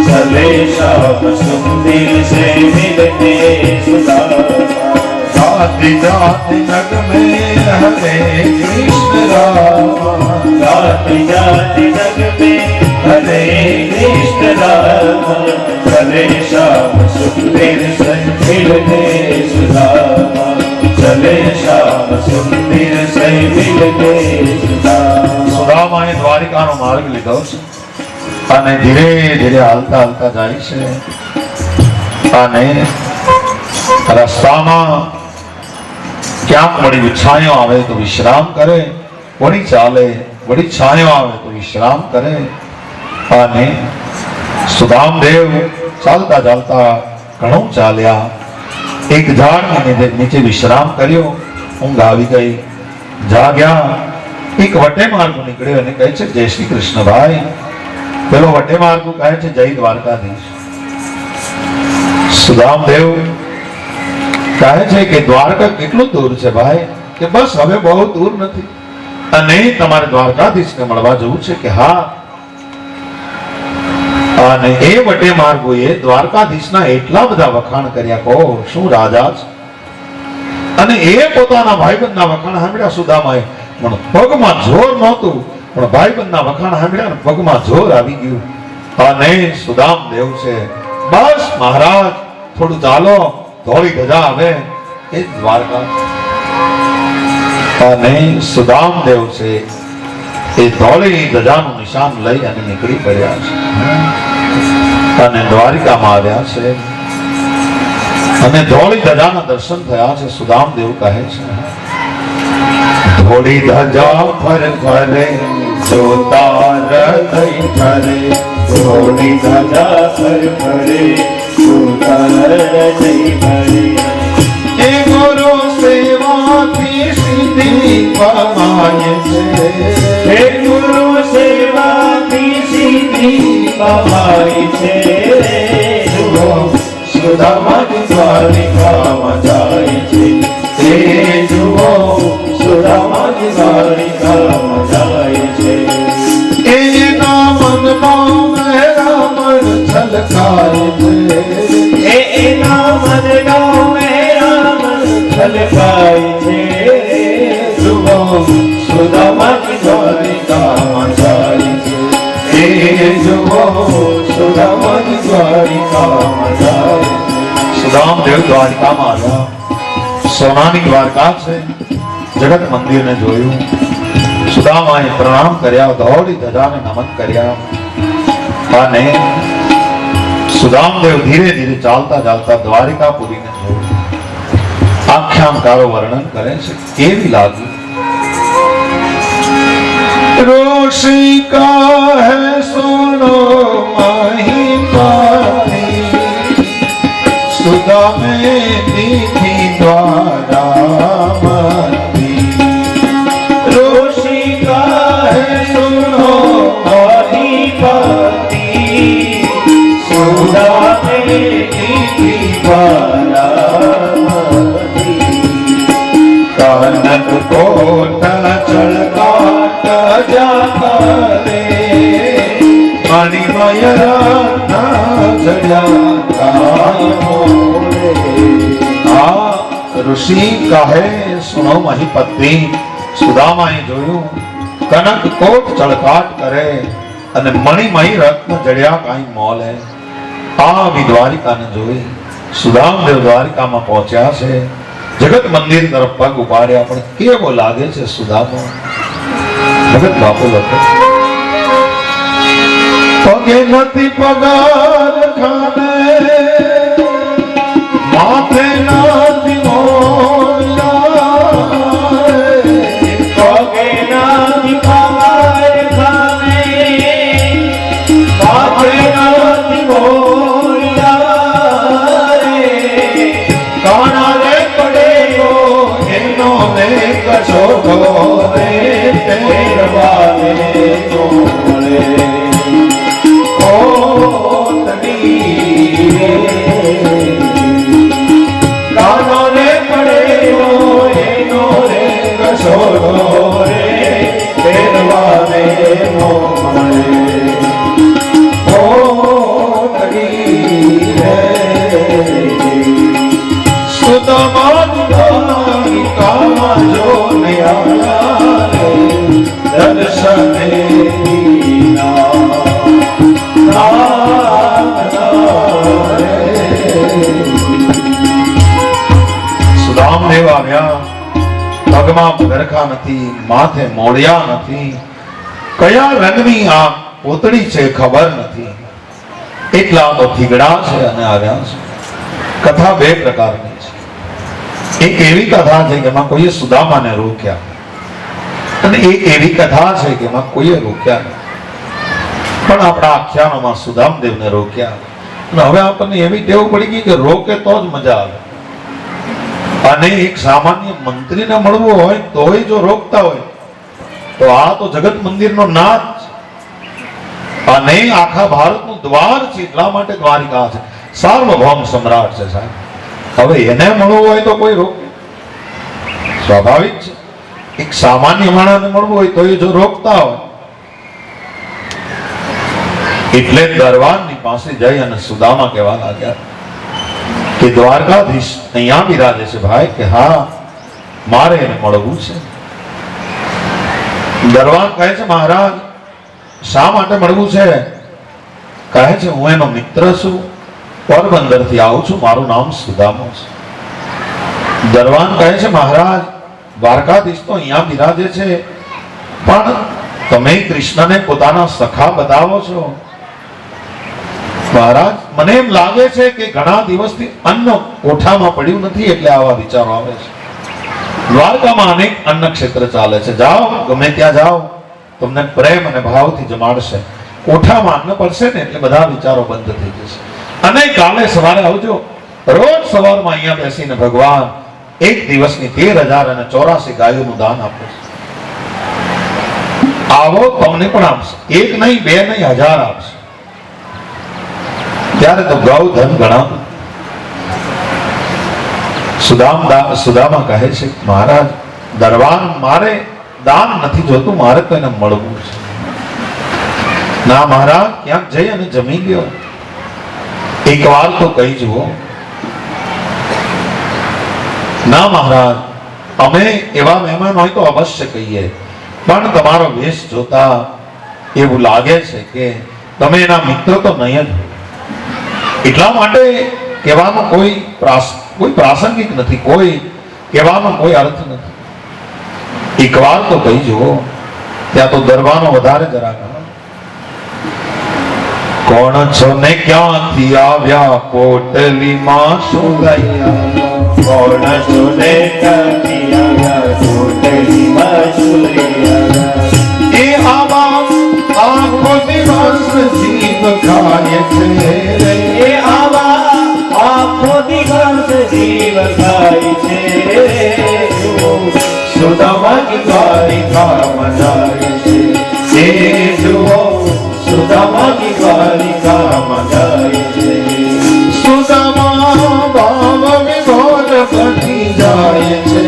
Speaker 1: ચલે શ્યામ સુંદર સે મિલને સુદામ. जाति जाति नग में हरे कृष्ण राम. जाति जाति नग में हरे कृष्ण राम. चले श्याम सुंदर से मिलने सुदाम. चले श्याम सुंदर से मिलने सुदाम. સુદામાએ દ્વારિકાનો માર્ગ લીધો છે, અને ધીરે ધીરે હાલતા હાલતા જાય છે. અને રસ્તામાં ક્યાંક વળી છાંયો આવે તો વિશ્રામ કરે, વળી ચાલે, વળી છાંયો આવે તો વિશ્રામ કરે. અને સુદામદેવ ચાલતા ચાલતા ઘણું ચાલ્યા. એક ઝાડની નીચે વિશ્રામ કર્યો. ઊંઘ આવી ગઈ, જાગ્યા. એક વટે માર્ગ નીકળ્યો અને કહે છે, જય શ્રી કૃષ્ણ ભાઈ. પેલો વટે માર્ગ કહે છે, જય દ્વારકાધીશ. સુદામદેવ કહે છે કે દ્વારકા કેટલું દૂર છે ભાઈ? કે બસ હવે બહુ દૂર નથી, અને તમારે દ્વારકાધીશને મળવા જવું છે. કે હા. અને એ વટે માર્ગોએ દ્વારકાધીશના એટલા બધા વખાણ કર્યા, કહો શું રાજા છે. અને એ પોતાના ભાઈબંધના વખાણ સાંભળ્યા સુદામાએ, પણ પગમાં જોર નહોતું, પણ ભાઈબંધના વખાણ સાંભળ્યા ને પગમાં જોર આવી ગયું. અને સુદામદેવ છે, બસ મહારાજ થોડું ચાલો, ધોળી ધજા આવે એ દ્વારકા. અને સુદામદેવ છે એ ધોળી ધજાનું નિશાન લઈ અને નીકળી પડ્યા છે, અને દ્વારિકામાં આવ્યા છે. અને ધોળી ધજાના દર્શન થયા છે. સુદામદેવ કહે છે, ધોળી ધજા ફર ફરે જોતા હૃદય ઠરે. ધોળી ધજા ફર ફરે જોતા હૃદય ઠરે. એ ગુરુ સેવાથી સિદ્ધિ પમાય છે. હે ગુરુ સેવાથી સિદ્ધિ પમાય છે. સુદામાની દ્વારિકામાં જાય છે. હે જુઓ સુદામાની દ્વારિકામાં જાય છે. એના મનમાં રાવણ છલકાય છે. એના મનમાં રાવણ છલકાય છે. જુઓ સુદામાની દ્વારિકામાં જાય છે. હે જુઓ સુદામાની દ્વારિકામાં જાય છે. સુદામદેવ દ્વારિકામાં આવ્યા. સોનાની દ્વારકા છે. જગત મંદિરને જોયું. સુદામાએ પ્રણામ કર્યા, દોડી ધજાને નમન કર્યા અને સુદામદેવ ધીરે ધીરે ચાલતા ચાલતા દ્વારિકાપુરીને જોયું. આખ્યાનકારો વર્ણન કરે છે કેવી લાગી. રોશિકા હે સુનો મહિમાની, સુદામે દીધી દ્વારામતી. રોશિકા હે સુનો મહિમાની, સુદામે દીધી દ્વારામતી. કનક કોટા ચળકાટ જાકરે, મણિમય રત્ન જડ્યા. આ ઋષિ કહે સુનો મહિપતિ. સુદામાએ જોયું કનક કોટ ચળકાટ કરે અને મણિમય રત્ન જડ્યા કાંઈ મોલે. આવી દ્વારિકાને જોઈ સુદામદેવ દ્વારિકામાં પહોંચ્યા છે. જગત મંદિર તરફ પગ ઉપાડ્યા, પણ કેવો લાગે છે સુદામો. જગત બાપુ લખે પગે નથી પગાર ખાને, માથે નથી મોલા. પગે નથી પગાર ખાને, માથે નથી મોલા. કાના રે પડેલો એનો ને કશો રે, તેરવાને તોડે. કાનો રે પડેલો એનો રે કશો રે, તેરવાને મોડે. ઓ તડી રે સુદામા કામા જો નયા રે, દર્શને સુદામદેવ આવ્યા. પગમાં પગરખા નથી, માથે મોડિયા નથી, કયા રંગની આ પોતળી છે ખબર નથી. એટલા તો થીગડા છે અને આવ્યા છે. કથા બે પ્રકારની છે. એક એવી કથા છે કે એમાં કોઈએ સુદામાને રોક્યા, અને એક એવી કથા છે કે એમાં કોઈએ રોક્યા નહીં. પણ આપણા આખ્યાનોમાં સુદામદેવને રોક્યા. અને હવે આપણને એવી ટેવ પડી ગઈ કે રોકે તો જ મજા આવે. અને એક સામાન્ય મંત્રીને મળવું હોય તોય જો રોકતા હોય તો આ તો જગત મંદિરનો નાથ છે અને આખા ભારતનું દ્વાર છે. એટલા માટે દ્વારિકા છે, સાર્વભૌમ સમ્રાટ છે સાહેબ. હવે એને મળવું હોય તો કોઈ રોકે? સ્વાભાવિક છે. એક સામાન્ય માણસને મળવું હોય તો એ જો રોકતા હોય, એટલે દરબારની પાસે જઈ અને સુદામા કહેવા લાગ્યા કે દ્વારકાધીશ અહીંયા બિરાજે છે ભાઈ. કે હા, મારે એને મળવું છે. દરબાર કહે છે મહારાજ શા માટે મળવું છે? કહે છે હું એનો મિત્ર છું, પોરબંદર થી આવું છું, મારું નામ સુદામો છે. દરબાર કહે છે મહારાજ દ્વારકાધીશ તો અહીંયા બિરાજે છે, પણ તમે કૃષ્ણને પોતાના સખા બતાવો છો. મહારાજ મને એમ લાગે છે કે ઘણા દિવસથી અન્ન કોઠામાં પડ્યું નથી, એટલે આવા વિચારો આવે છે. દ્વારકામાં અનેક અન્ન ક્ષેત્ર ચાલે છે, જાઓ ગમે ત્યાં જાઓ, તમને પ્રેમ અને ભાવથી જમાડશે. કોઠામાં અન્ન પડશે ને એટલે બધા વિચારો બંધ થઈ જશે. અને કાલે સવારે આવજો. રોજ સવારમાં અહીંયા બેસીને ભગવાન એક દિવસની 13,084 ગાયોનું દાન આપે છે. આવો તમને પણ આપશે. એક નહીં, બે નહીં, 1000 આપશે. ત્યારે તો ગૌ ધન ઘણા. સુદામા કહે છે મહારાજ દરબાર મારે દાન નથી જોતું, મારે તો એને મળવું છે. ના મહારાજ ક્યાંક જઈ અને જમી ગયો, એક વાર તો કહી જુઓ. ના મહારાજ અમે એવા મહેમાન હોય તો અવશ્ય કહીએ, પણ તમારો વેશ જોતા એવું લાગે છે કે તમે એના મિત્ર તો નહીં જ. એટલા માટે કહેવાનો કોઈ પ્રાસંગિક નથી, કોઈ કહેવાનો કોઈ અર્થ નથી. એક વાર તો કહી જુઓ. ત્યાં તો દરવાનો વધારે જરાક. કોણ છો ને ક્યાંથી આવ્યા, પોટલીમાં શું ગયા?
Speaker 2: કોણ છો ને ક્યાંથી આવ્યા, પોટલીમાં શું રહ્યા?
Speaker 1: એ આવા આખો દિવસ જીવ ખાય છે,
Speaker 2: એ આવા આખો દિવસ જીવ ખાય છે. સુદામાની દ્વારિકા મનાય છે, એ જુઓ સુદામાની દ્વારિકા મનાય છે.
Speaker 1: સુદામા ભાવ વિભોર બની જાય છે,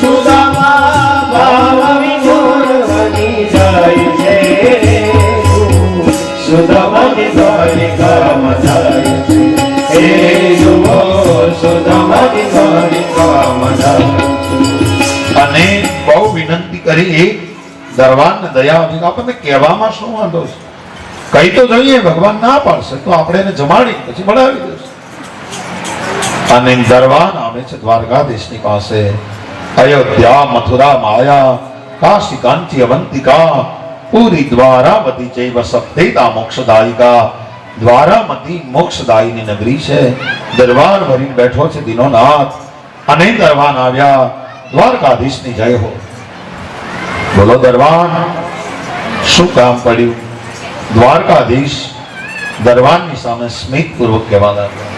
Speaker 2: સુદામા ભાવ વિભોર બની જાય છે. સુદામાની દ્વારિકા મનાય છે, એ જુઓ સુદામાની દ્વારિકા મનાય છે.
Speaker 1: અને બહુ વિનંતી કરી એક દરવાનને દયા આવી કે આપણને કહેવામાં શું વાંધો છે, કઈ તો જોઈએ, ભગવાન ના પાડશે તો આપણે એને જમાડી પછી મળાવી દેશે. અને દરવાન આવે છે દ્વારકાધીશની પાસે. અયોધ્યા મથુરા માયા કાશી કાંચી અવંતિકા પૂરી દ્વારામતી ચૈવ સપ્તેતા મોક્ષદાયિકા. દ્વારામતી મોક્ષદાયીની નગરી છે. દરબાર ભરીને બેઠો છે દીનોનાથ. અને દરવાન આવ્યા. દ્વારકાધીશની જય હો. બોલો દરવાન, શું કામ પડ્યું? દ્વારકાધીશ દરવાનની સામે સ્મિત પૂર્વક કહેવા લાગ્યા.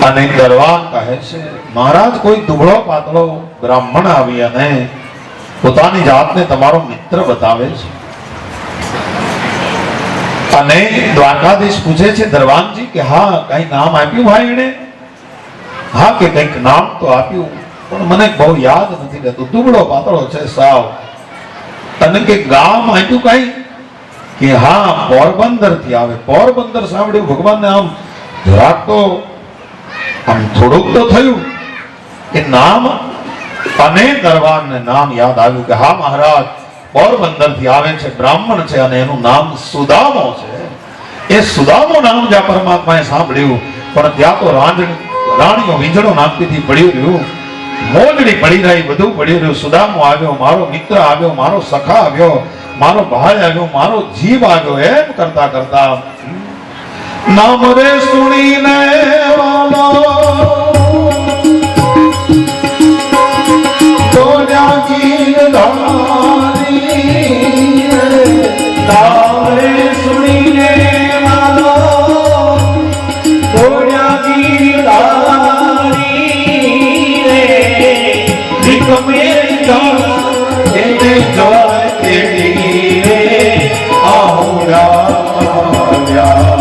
Speaker 1: અને દરવાન કહે છે, મહારાજ કોઈ દુબળો પાતળો બ્રાહ્મણ આવી અને પોતાની જાતને તમારો મિત્ર બતાવે છે. અને દ્વારકાધીશ પૂછે છે દરવાનજી કે હા કઈ નામ આપ્યું ભાઈ એને? હા કે કંઈક નામ તો આપ્યું પણ મને બહુ યાદ નથી રહેતું, દુબળો પાતળો છે સાવ. અને કે ગામ આપ્યું કઈ? કે હા પોરબંદર થી આવે. પોરબંદર સાંભળ્યું ભગવાનને આમ જરાક તો આમ થોડુંક તો થયું કે નામ. અને દરબારને નામ યાદ આવ્યું કે હા મહારાજ પોરબંદર થી આવે છે, બ્રાહ્મણ છે અને એનું નામ સુદામો છે. એ સુદામો નામ જ્યાં પરમાત્માએ સાંભળ્યું પણ ત્યાં તો રાણીઓ વીંજણો નાખતીથી પડ્યું રહ્યું, મોજડી પડી રહી, બધું પડ્યું રહ્યું. સુદામો આવ્યો, મારો મિત્ર આવ્યો, મારો સખા આવ્યો, મારો ભાઈ આવ્યો, મારો જીવ આવ્યો. એમ કરતા કરતા નામ રે સુણીને વાલો દોડ્યા ગીરધારી.
Speaker 2: નામ રે સુણીને વાલો દોડ્યા ગીરધારી રે. ભીખ મેળા એને જોર તેડી રે આહુડા આવ્યા.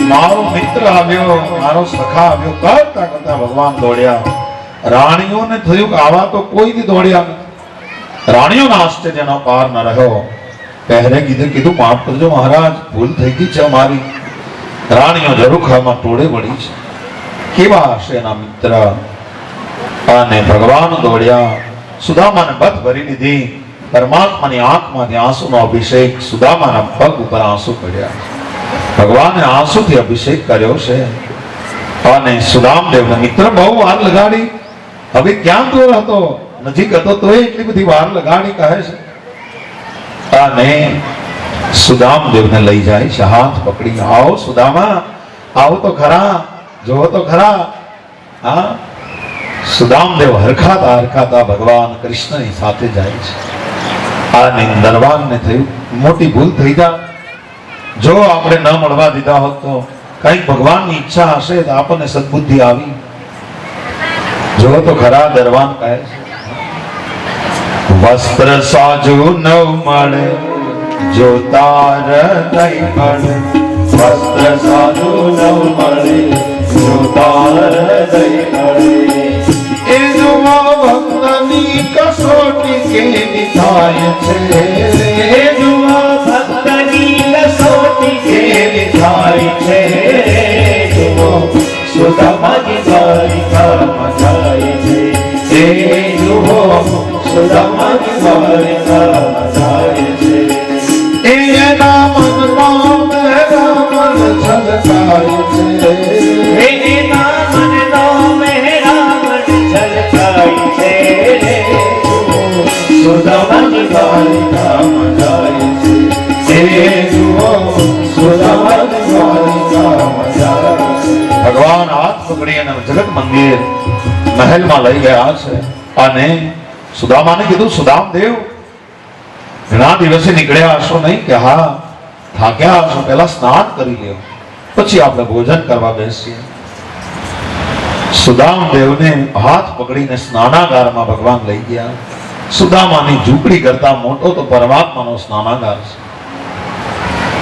Speaker 1: મારો મિત્ર આવ્યો, મારો સખા આવ્યો. કરતા કરતા ભગવાન દોડ્યા. રાણીઓને થયું કે આવા તો કોઈ દોડ્યા નથી. રાણીઓના આશ્ચર્યનો પાર ન રહ્યો. પહેરે કીધું માફ કરજો મહારાજ, ભૂલ થઈ ગઈ છે અમારી. રાણીઓ ઝરૂખામાં ટોળે વળી છે. કેવા હશે એના મિત્ર? અને ભગવાન દોડ્યા. સુદામાને બધ ભરી લીધી. પરમાત્માની આંખમાંથી આંસુનો અભિષેક. સુદામાના પગ ઉપર આંસુ પડ્યા. ભગવાને આંસુથી અભિષેક કર્યો છે. અને સુદામદેવને મિત્ર બહુ વાર લગાડી. હવે ક્યાં દૂર હતો, નજીક હતો તો એટલી બધી વાર લગાડી કહે છે. અને સુદામદેવને લઈ જાય છે હાથ પકડી. આવો સુદામા, આવો તો ખરા, જોવો તો ખરા. હા, સુદામદેવ હરખાતા હરખાતા ભગવાન કૃષ્ણની સાથે જાય છે. અને દરબારને થયું મોટી ભૂલ થઈ જાય. જો આપણે ન મળવા દીધા હોત તો કઈક ભગવાનની ઈચ્છા હશે તો આપણને સદબુદ્ધિ આવી. જો તો ખરા દરવાન કહે છે વસ્ત્ર સાજુ ન મળે જો તાર નહીં મળે.
Speaker 2: વસ્ત્ર સાધુ ન મળે જો તાર નહીં મળે.
Speaker 1: એ જોવા ભક્તની કસોટી કેવી થાય છે.
Speaker 2: એ જુઓ ભક્તની કસોટી કેવી થાય છે. જુઓ સુદામાની દ્વારિકામાં જાય છે. દ્વારિકામાં જાય છે.
Speaker 1: એના મનમાં રાવણ છલકાય છે.
Speaker 2: એના મનનો મેરામણ છલકાય છે. સુદામાની દ્વારિકામાં જાય છે. એ જુઓ સુદામાની દ્વારિકામાં જાય છે.
Speaker 1: ભગવાન હાથ પકડી અને જગત મંદિર મહેલમાં લઈ ગયા છે અને સુદામાને કીધું, સુદામદેવ ઘણા દિવસે નીકળ્યા હશો નહીં? કે હા, થાક્યા હશો, પહેલા સ્નાન કરી લ્યો, પછી આપણે ભોજન કરવા બેસીએ. સુદામદેવને હાથ પકડીને સ્નાનાગારમાં ભગવાન લઈ ગયા. સુદામાની ઝૂંપડી કરતા મોટો તો પરમાત્માનો સ્નાનાગાર છે.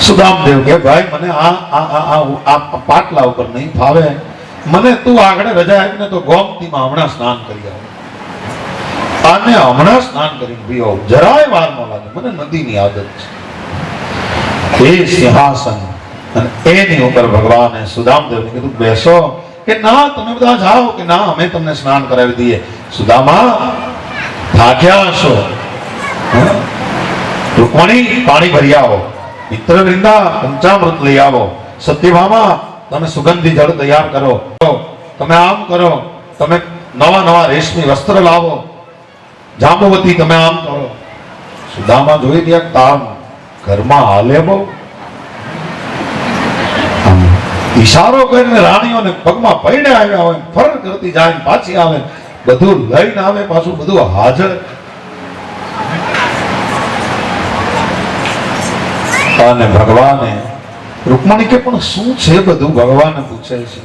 Speaker 1: સુદામદેવ કે ભાઈ મને આ પાટલા ઉપર નહીં ફાવે, મને તું આગળ રજા આપીને તો ગોમતીમાં હમણાં સ્નાન કરી આવ, અને હમણાં સ્નાન કરીને પી આવ, જરાય વાર ન લાગે, મને નદીની આદત છે. એ સિંહાસન અને એની ઉપર ભગવાને સુદામદેવને કીધું બેસો. કે ના, તમે બધા જાઓ. કે ના, અમે તમને સ્નાન કરાવી દઈએ. સુદામા થાક્યા હશો, રૂકમણી પાણી ભરી આવો, મિત્રવૃંદા પંચામૃત લઈ આવો, સત્યભામા તમે સુગંધી જળ તૈયાર કરો, તમે આમ કરો, તમે નવા નવા રેશમી વસ્ત્ર લાવો, જાંબુવતી તમે આમ કરો. સુદામા જોઈ રહ્યા તાર ઘરમાં હાલે બહુ. ઈશારો કરીને રાણીઓને પગમાં પૈણે આવ્યા હોય, ફર કરતી જાય પાછી આવે, બધું લઈને આવે, પાછું બધું હાજર. અને ભગવાને રૂકમણી કે પણ શું છે બધું? ભગવાને પૂછે છે.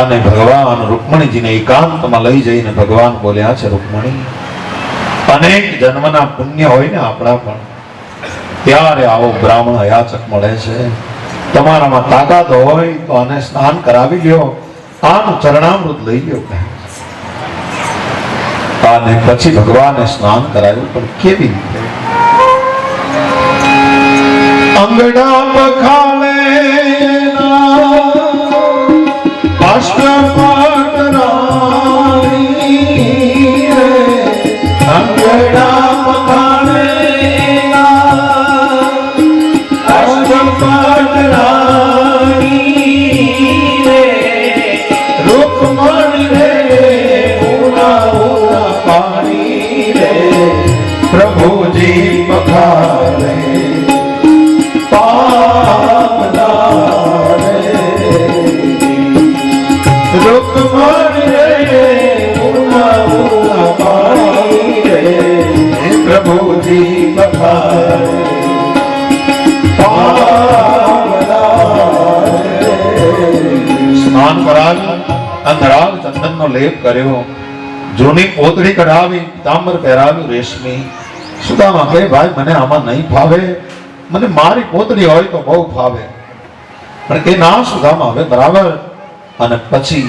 Speaker 1: અને ભગવાન રૂકમણીજીને એકાંતમાં લઈ જઈને ભગવાન બોલ્યા છે, રૂકમણી અનેક જન્મના પુણ્ય હોય ને આપણા પણ, ત્યારે આવો બ્રાહ્મણ અયાચક મળે છે. તમારામાં તાકાત હોય તો આને સ્નાન કરાવી લ્યો, આનું ચરણામૃત લઈ લ્યો. અને પછી ભગવાને સ્નાન કરાવ્યું. પણ કેવી રીતે? અંગડા બખાલે અષ્ટપાટ રાણી,
Speaker 2: અંગડા બખાલે અષ્ટપાટ રાણી રે, રૂકમણી રે ઉના ઉના પાણી રે, પ્રભુજી બખાલે પ્રભુજી
Speaker 1: સ્નાન કરાવ્યું, અંધરાગ ચંદનનો લેપ કર્યો, જૂની પોતડી કઢાવી, પીતાંબર પહેરાવ્યું રેશમી. સુદામા કહે ભાઈ મને આમાં નહીં ફાવે, મને મારી પોતડી હોય તો બહુ ફાવે. પણ કે ના સુદામા, હવે બરાબર. અને પછી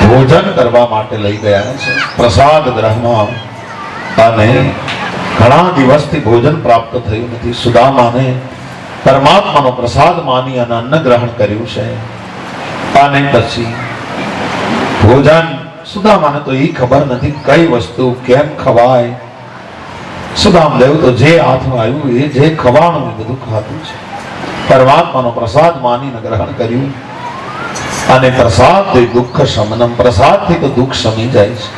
Speaker 1: ભોજન કરવા માટે લઈ ગયા છે પ્રસાદ ગ્રહમાં. અને ઘણા દિવસથી ભોજન પ્રાપ્ત થયું નથી. સુદામાને પરમાત્માનો પ્રસાદ માની અને અન્ન ગ્રહણ કર્યું છે. અને પછી ભોજન, સુદામાને તો એ ખબર નથી કઈ વસ્તુ કેમ ખવાય. સુદામદેવ તો જે હાથમાં આવ્યું એ જે ખવાનું એ બધું ખાધું છે. પરમાત્માનો પ્રસાદ માનીને ગ્રહણ કર્યું. અને પ્રસાદથી દુઃખ શમનમ, પ્રસાદથી તો દુઃખ શમી જાય છે.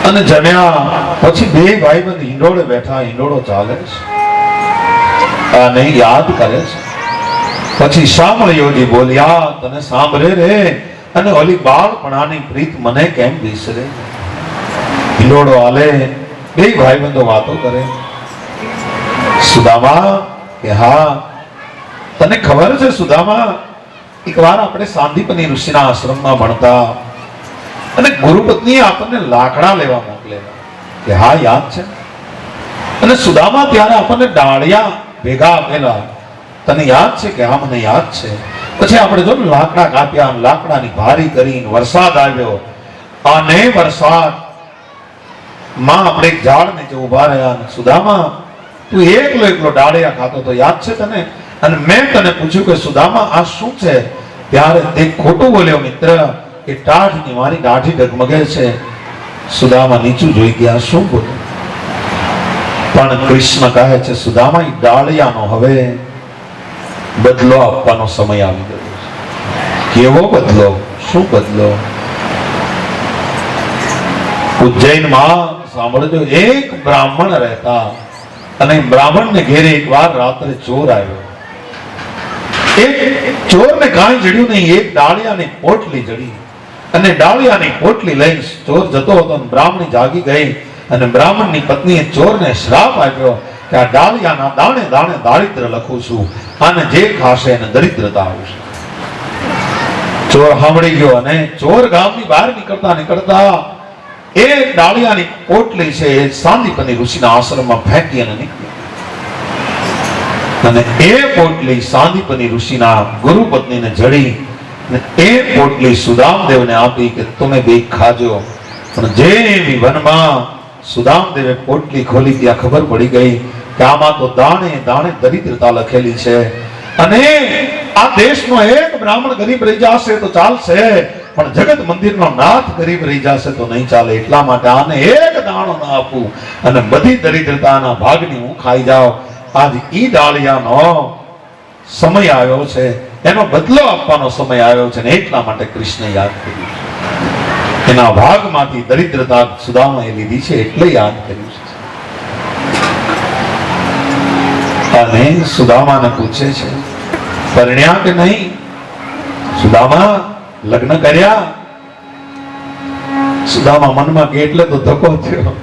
Speaker 1: અને જમ્યા પછી બે ભાઈબંધ હિંડોળે બેઠા, હિંડોળો ચાલે છે અને યાદ કરે છે. પછી સાંભળ્યોજી બોલ્યા, તને સાંભળે રે, અને ઓલી બાળપણાની પ્રીત મને કેમ વિસરે? હિંડોળો હાલે, બે ભાઈબંધો વાતો કરે. સુદામા કે હા, તને ખબર છે સુદામા, એકવાર આપણે સાંદીપની ઋષિના આશ્રમમાં ભણતા અને ગુરુપત્નીએ આપણને લાકડા લેવા મોકલેલા. કે હા યાદ છે. અને સુદામા ત્યારે આપણને ડાળિયા ભેગા આપેલા. તને યાદ છે? કે હા મને યાદ છે. પછી આપણે જો લાકડા કાપ્યા, લાકડાની ભારી કરીને વરસાદ આવ્યો, અને વરસાદ માં આપણે એક ઝાડ નીચે ઉભા રહ્યા. અને સુદામા તું એકલો એકલો ડાળિયા ખાતો તો યાદ છે તને? અને મેં તને પૂછ્યું કે સુદામા આ શું છે? ત્યારે તે ખોટું બોલ્યો મિત્ર, કે ટાઢની મારી દાઢી ડગમગે છે. સુદામા નીચું જોઈ ગયા, શું બોલું? પણ કૃષ્ણ કહે છે, સુદામા, ઈ ડાળિયાનો હવે બદલો આપવાનો સમય આવી ગયો છે. કેવો બદલો? શું બદલો? ઉજ્જૈનમાં સાંભળજો, એક બ્રાહ્મણ રહેતા અને બ્રાહ્મણને ઘેરે એકવાર રાત્રે ચોર આવ્યો. એક ચોરને કાંઈ જડ્યું નહીં, એક ડાળિયાની પોટલી જડી અને ડાળિયાની પોટલી લઈને ચોર જતો હતો અને બ્રાહ્મણી જાગી ગઈ અને બ્રાહ્મણની પત્નીએ ચોરને શ્રાપ આપ્યો કે આ ડાળિયાના દાણે દાણે દારિદ્ર લખું છું, આને જે ખાશે એને દરિદ્રતા આવશે. ચોર સાંભળી ગયો અને ચોર ગામની બહાર નીકળતા એ ડાળિયાની પોટલી છે એ સાંદીપની ઋષિના આશ્રમમાં ફેંકી અને નીકળ્યો. અને એ પોટલી સાંદીપની ઋષિના ગુરુ પત્નીને જડી અને એ પોટલી સુદામદેવને આપી કે તમે બે ખાજો. પણ જેવી વનમાં સુદામદેવે પોટલી ખોલી ત્યાં ખબર પડી ગઈ કે આમાં તો દાણે દાણે દરિદ્રતા લખેલી છે અને આ દેશનો એક બ્રાહ્મણ ગરીબ રહી જશે તો ચાલશે, પણ જગત મંદિરનો નાથ ગરીબ રહી જશે તો નહીં ચાલે. એટલા માટે આને એક દાણો ના આપું અને બધી દરિદ્રતાના ભાગની હું ખાઈ જાઉં. આજ ઈ ડાળિયાનો સમય આવ્યો છે, એનો બદલો આપવાનો સમય આવ્યો છે ને એટલા માટે કૃષ્ણ યાદ કર્યું છે. એના ભાગમાંથી દરિદ્રતા સુદામાએ લીધી છે એટલે યાદ કર્યું છે. અને સુદામાને પૂછે છે, પરણ્યા કે નહીં? સુદામા, લગ્ન કર્યા? સુદામા મનમાં કે એટલે તો ધક્કો થયો.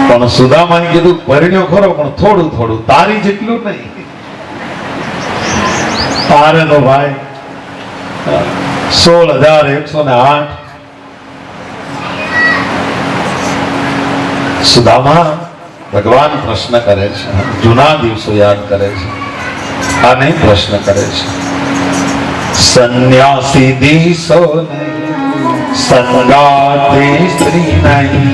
Speaker 1: પણ સુદામાએ કીધું, પરણ્યો ખરો પણ થોડું થોડું, તારી જેટલું નહીં. તારે તો ભાઈ 16,108. સુદામા ભગવાન પ્રશ્ન કરે છે, જૂના દિવસો યાદ કરે છે અને પ્રશ્ન કરે છે, સંન્યાસી દીસો નહીં, સંગાતે સ્ત્રી નહીં,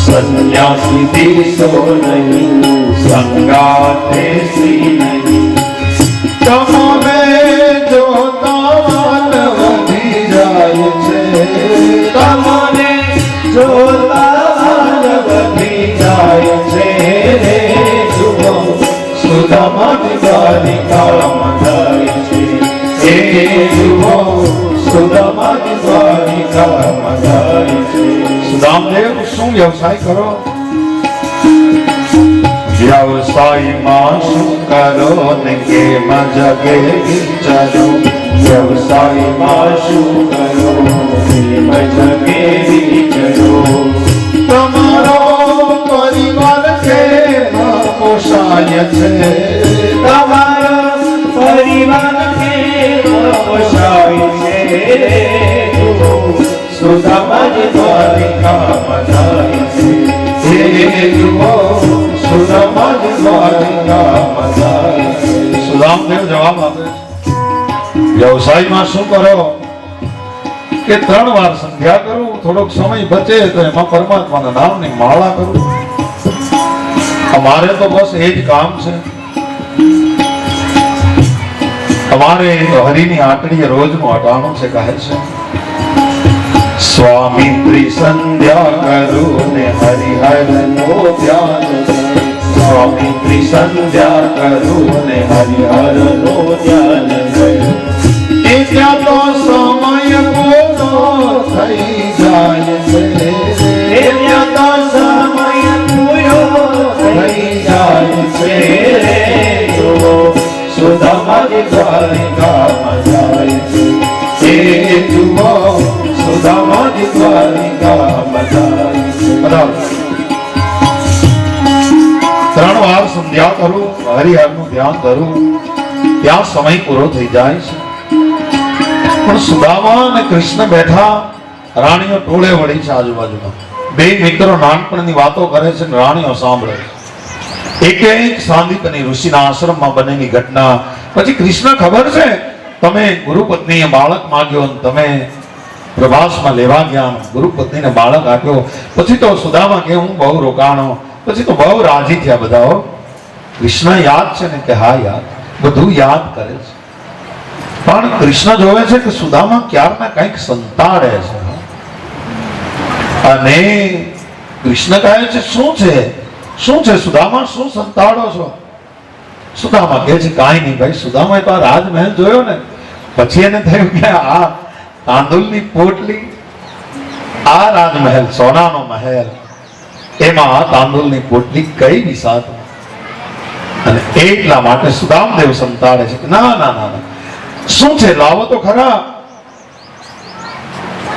Speaker 2: સન્યાસી દીસો નહીં, સંગાતે સ્ત્રી નહીં. તમને જોતા મન વધી જાય છે, તમને જોતા મન વધી જાય છે. જુઓ સુદામાની દ્વારિકામાં જાય છે, એ જુઓ સુદામાની દ્વારિકામાં જાય છે.
Speaker 1: સુદામદેવ, શું વ્યવસાય કરો?
Speaker 2: વ્યવસાયમાં શું કરો ને કેમ જગે વિચારો, વ્યવસાયમાં શું કરો કેમ જગે વિચારો. તમારો પરિવાર કેમ પોષાય છે, તમારો પરિવાર કેમ પોષાય છે. સુદામાની દ્વારિકામાં જાય છે, એ જુઓ સુદામાની દ્વારિકામાં જાય છે.
Speaker 1: સુદામદેવ જવાબ આપે, વ્યવસાયમાં શું કરો? કે 3 વાર સંધ્યા કરું, થોડોક સમય બચે તો એમાં પરમાત્માના નામની માળા કરું. અમારે તો બસ એ જ કામ છે. અમારે તો હરિની આંટડીએ રોજનું અટાણું છે, કહે છે
Speaker 2: સ્વામી સંધ્યા કરું ને હરિહરનો ધ્યાન કરું. સ્વામી સંધ્યા કરું ને હરિહરનો ધ્યાન કરું. એ ત્યાં તો સમય પૂરો થઈ જાય છે, એ ત્યાં તો સમય પૂરો થઈ જાય છે. સુદામાની દ્વારિકામાં જાય છે, એ જુઓ સુદામાની દ્વારિકામાં જાય છે.
Speaker 1: 3 વાર સંધ્યા કરું, હરિહરનું ધ્યાન ધરું, ત્યાં સમય પૂરો થઈ જાય છે. પણ સુદામા અને કૃષ્ણ બેઠા, રાણીઓ ટોળે વળી છે આજુબાજુમાં. 2 મિત્રો નાનપણની વાતો કરે છે અને રાણીઓ સાંભળે છે. એક સાંદીપની ઋષિના આશ્રમમાં બનેલી ઘટના. પછી કૃષ્ણ, ખબર છે તમે ગુરુપત્નીએ બાળક માંગ્યો અને તમે પ્રભાસમાં લેવા ગયા, ગુરુપત્નીને બાળક આપ્યો. પછી તો સુદામા કે હું બહુ રોકાણો, પછી તો બહુ રાજી થયા બધા. કૃષ્ણ યાદ છે ને? કે હા યાદ, બધું યાદ કરે છે. પણ કૃષ્ણ જોવે છે કે સુદામા ક્યારના કંઈક સંતાડે છે, અને કૃષ્ણ કહે છે શું છે સુદામા, શું સંતાડો છો? સુદામા કહે છે કાંઈ નહીં ભાઈ. સુદામાએ તો આ રાજમહેલ જોયો ને, પછી એને થયું કે આ તાંદુલની પોટલી, આ રાજમહેલ સોનાનો મહેલ, એમાં આ તાંદુલની પોટલી કઈ વિસાત, અને એટલા માટે સુદામદેવ સંતાડે છે કે ના ના ના ના, શું છે લાવો તો ખરા.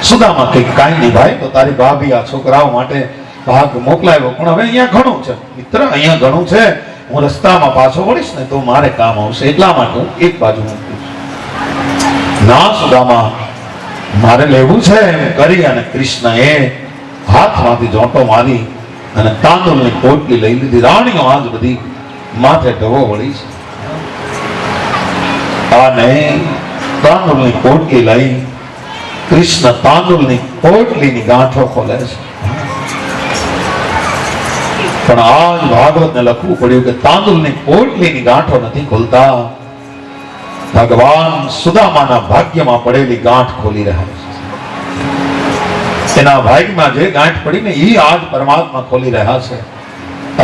Speaker 1: સુદામા કઈ કાંઈ નહીં ભાઈ, તો તારી ભાભી આ છોકરાઓ માટે ભાગ મોકલાવ્યો, પણ હવે અહીંયા ઘણું છે મિત્ર, અહીંયા ઘણું છે, હું રસ્તામાં પાછો વળીશ ને તો મારે કામ આવશે, એટલા માટે હું એક બાજુ મૂકું છું. ના સુદામા, મારે લેવું છે એમ કરી અને કૃષ્ણએ હાથમાંથી જોંટો મારી અને તાંદુલની પોટલી લઈ લીધી. રાણીઓ આજ બધી માથે ઢવો વળી છે, અને તાંદુલની પોટલી લઈ કૃષ્ણ તાંદુલની પોટલીની ગાંઠો ખોલે છે. પણ આજ ભાગવતને લખવું પડ્યું કે તાંદુલની પોટલીની ગાંઠો નથી ખોલતા, ભગવાન સુદામાના ભાગ્યમાં પડેલી ગાંઠ ખોલી રહ્યા છે. એના ભાગ્યમાં જે ગાંઠ પડી ને એ આજ પરમાત્મા ખોલી રહ્યા છે.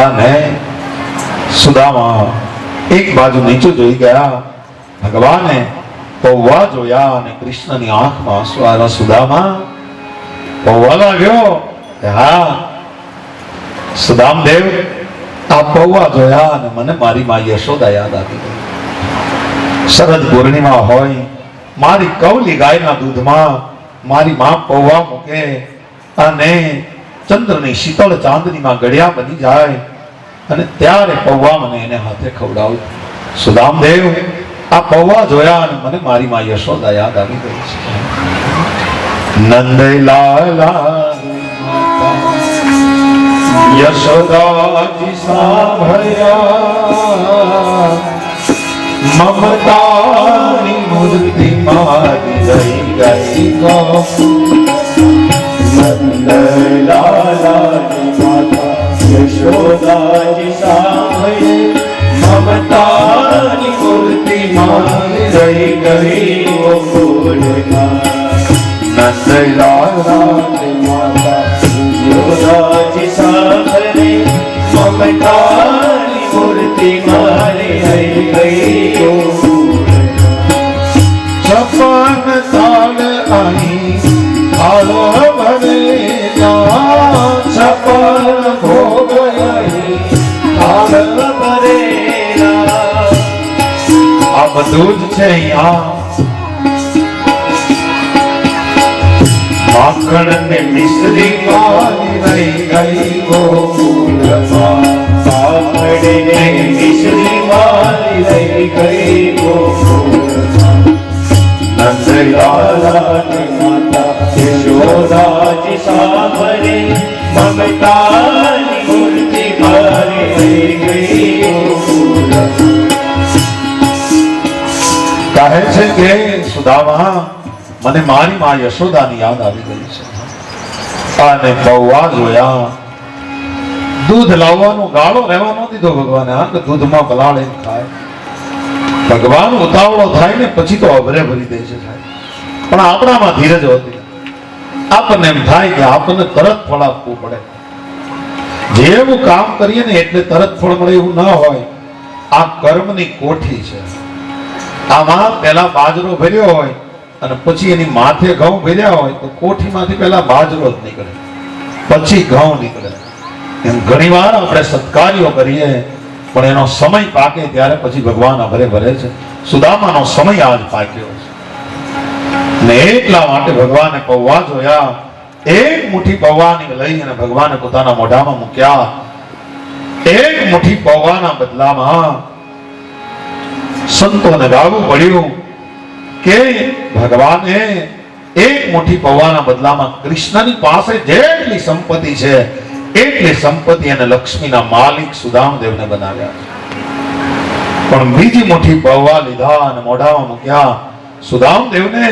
Speaker 1: અને સુદામા એક બાજુ નીચું જોઈ ગયા, ભગવાને પૌવા જોયા અને કૃષ્ણની આંખમાં આંસુ આવ્યા. સુદામા પૌવા લાગ્યો? હા સુદામદેવ, આ પૌવા જોયા અને મને મારી મા યશોદા યાદ આવી ગઈ. શરદ પૂર્ણિમા હોય, મારી કવલી ગાયના દૂધમાં મારી મા પૌવા મૂકે અને ચંદ્રની શીતળ ચાંદનીમાં ગળ્યા બની જાય, અને ત્યારે પૌવા મને એને હાથે ખવડાવું. સુદામદેવ, આ પૌવા જોયા અને મને મારી મા યશોદા યાદ આવી ગઈ છે. નંદલાલા યશોદાજી સાંભળ્યા, મમતાની મૂર્તિ મારી રહી ગઈ ગો.
Speaker 2: નંદલાલાની માતા યશોદાજી સાંભળે, મમતાની મૂર્તિ મારી રહી ગઈ ઓ ફૂલમાં. નંદલાલાની માતા યશોદાજી સાંભળે, મમતાની મૂર્તિ મારી રહી ગઈ ઓ ફૂલમાં.
Speaker 1: સપન તાલ અહીં હાલો ભરેલા,
Speaker 2: સપન ભોગ અહીં હાલ ભરેલા.
Speaker 1: આ બધું જ છે અહીંયા. માખણ ને મિશ્રી મારી રહી ગઈ ગોકુળમાં.
Speaker 2: પાપડીને મિશ્રી મારી રહી ગઈ ગોકુળમાં. નંદલાલાની માતા યશોદાજી સાંભળે, મમતાની મૂર્તિ મારી રહી ગઈ ગોકુળમાં.
Speaker 1: કહે છે કે સુદામા, મને મારી મા યશોદાની યાદ આવી ગઈ છે, અને પૌવા જોયા. દૂધ લાવવાનો ગાળો રહેવા ન દીધો ભગવાને, આ કે દૂધમાં પલાળે ખાય. ભગવાન ઉતાવળો થાય ને પછી તો અભરે ભરી દે છે સાહેબ. પણ આપણામાં ધીરજ હોતી, આપણને એમ થાય કે આપણને તરત ફળ આપવું પડે. જેવું કામ કરીએ ને એટલે તરત ફળ મળે એવું ના હોય. આ કર્મની કોઠી છે. આમાં પહેલા બાજરો ભર્યો હોય અને પછી એની માથે ઘઉં ભર્યા હોય તો કોઠીમાંથી પહેલા બાજરો જ નીકળે, પછી ઘઉં નીકળે. એમ ઘણીવાર આપણે સત્કાર્યો કરીએ પણ એનો સમય પાકે ત્યારે પછી ભગવાન અભરે ભરે છે. સુદામાનો સમય આજ પાક્યો છે, ને એટલા માટે ભગવાને પૌવા જોયા. એક મુઠ્ઠી પૌવાની લઈ અને ભગવાને પોતાના મોઢામાં મૂક્યા. એક મુઠ્ઠી પૌવાના બદલામાં સંતોને ગાવું પડ્યું કે ભગવાને એક મુઠ્ઠી પૌવાના બદલામાં કૃષ્ણની પાસે જેટલી સંપત્તિ છે એટલી સંપત્તિ અને લક્ષ્મીના માલિક સુદામદેવને બનાવ્યા છે. પણ બીજી મુઠ્ઠી પૌવા લીધા અને મોઢામાં મૂક્યા. સુદામદેવને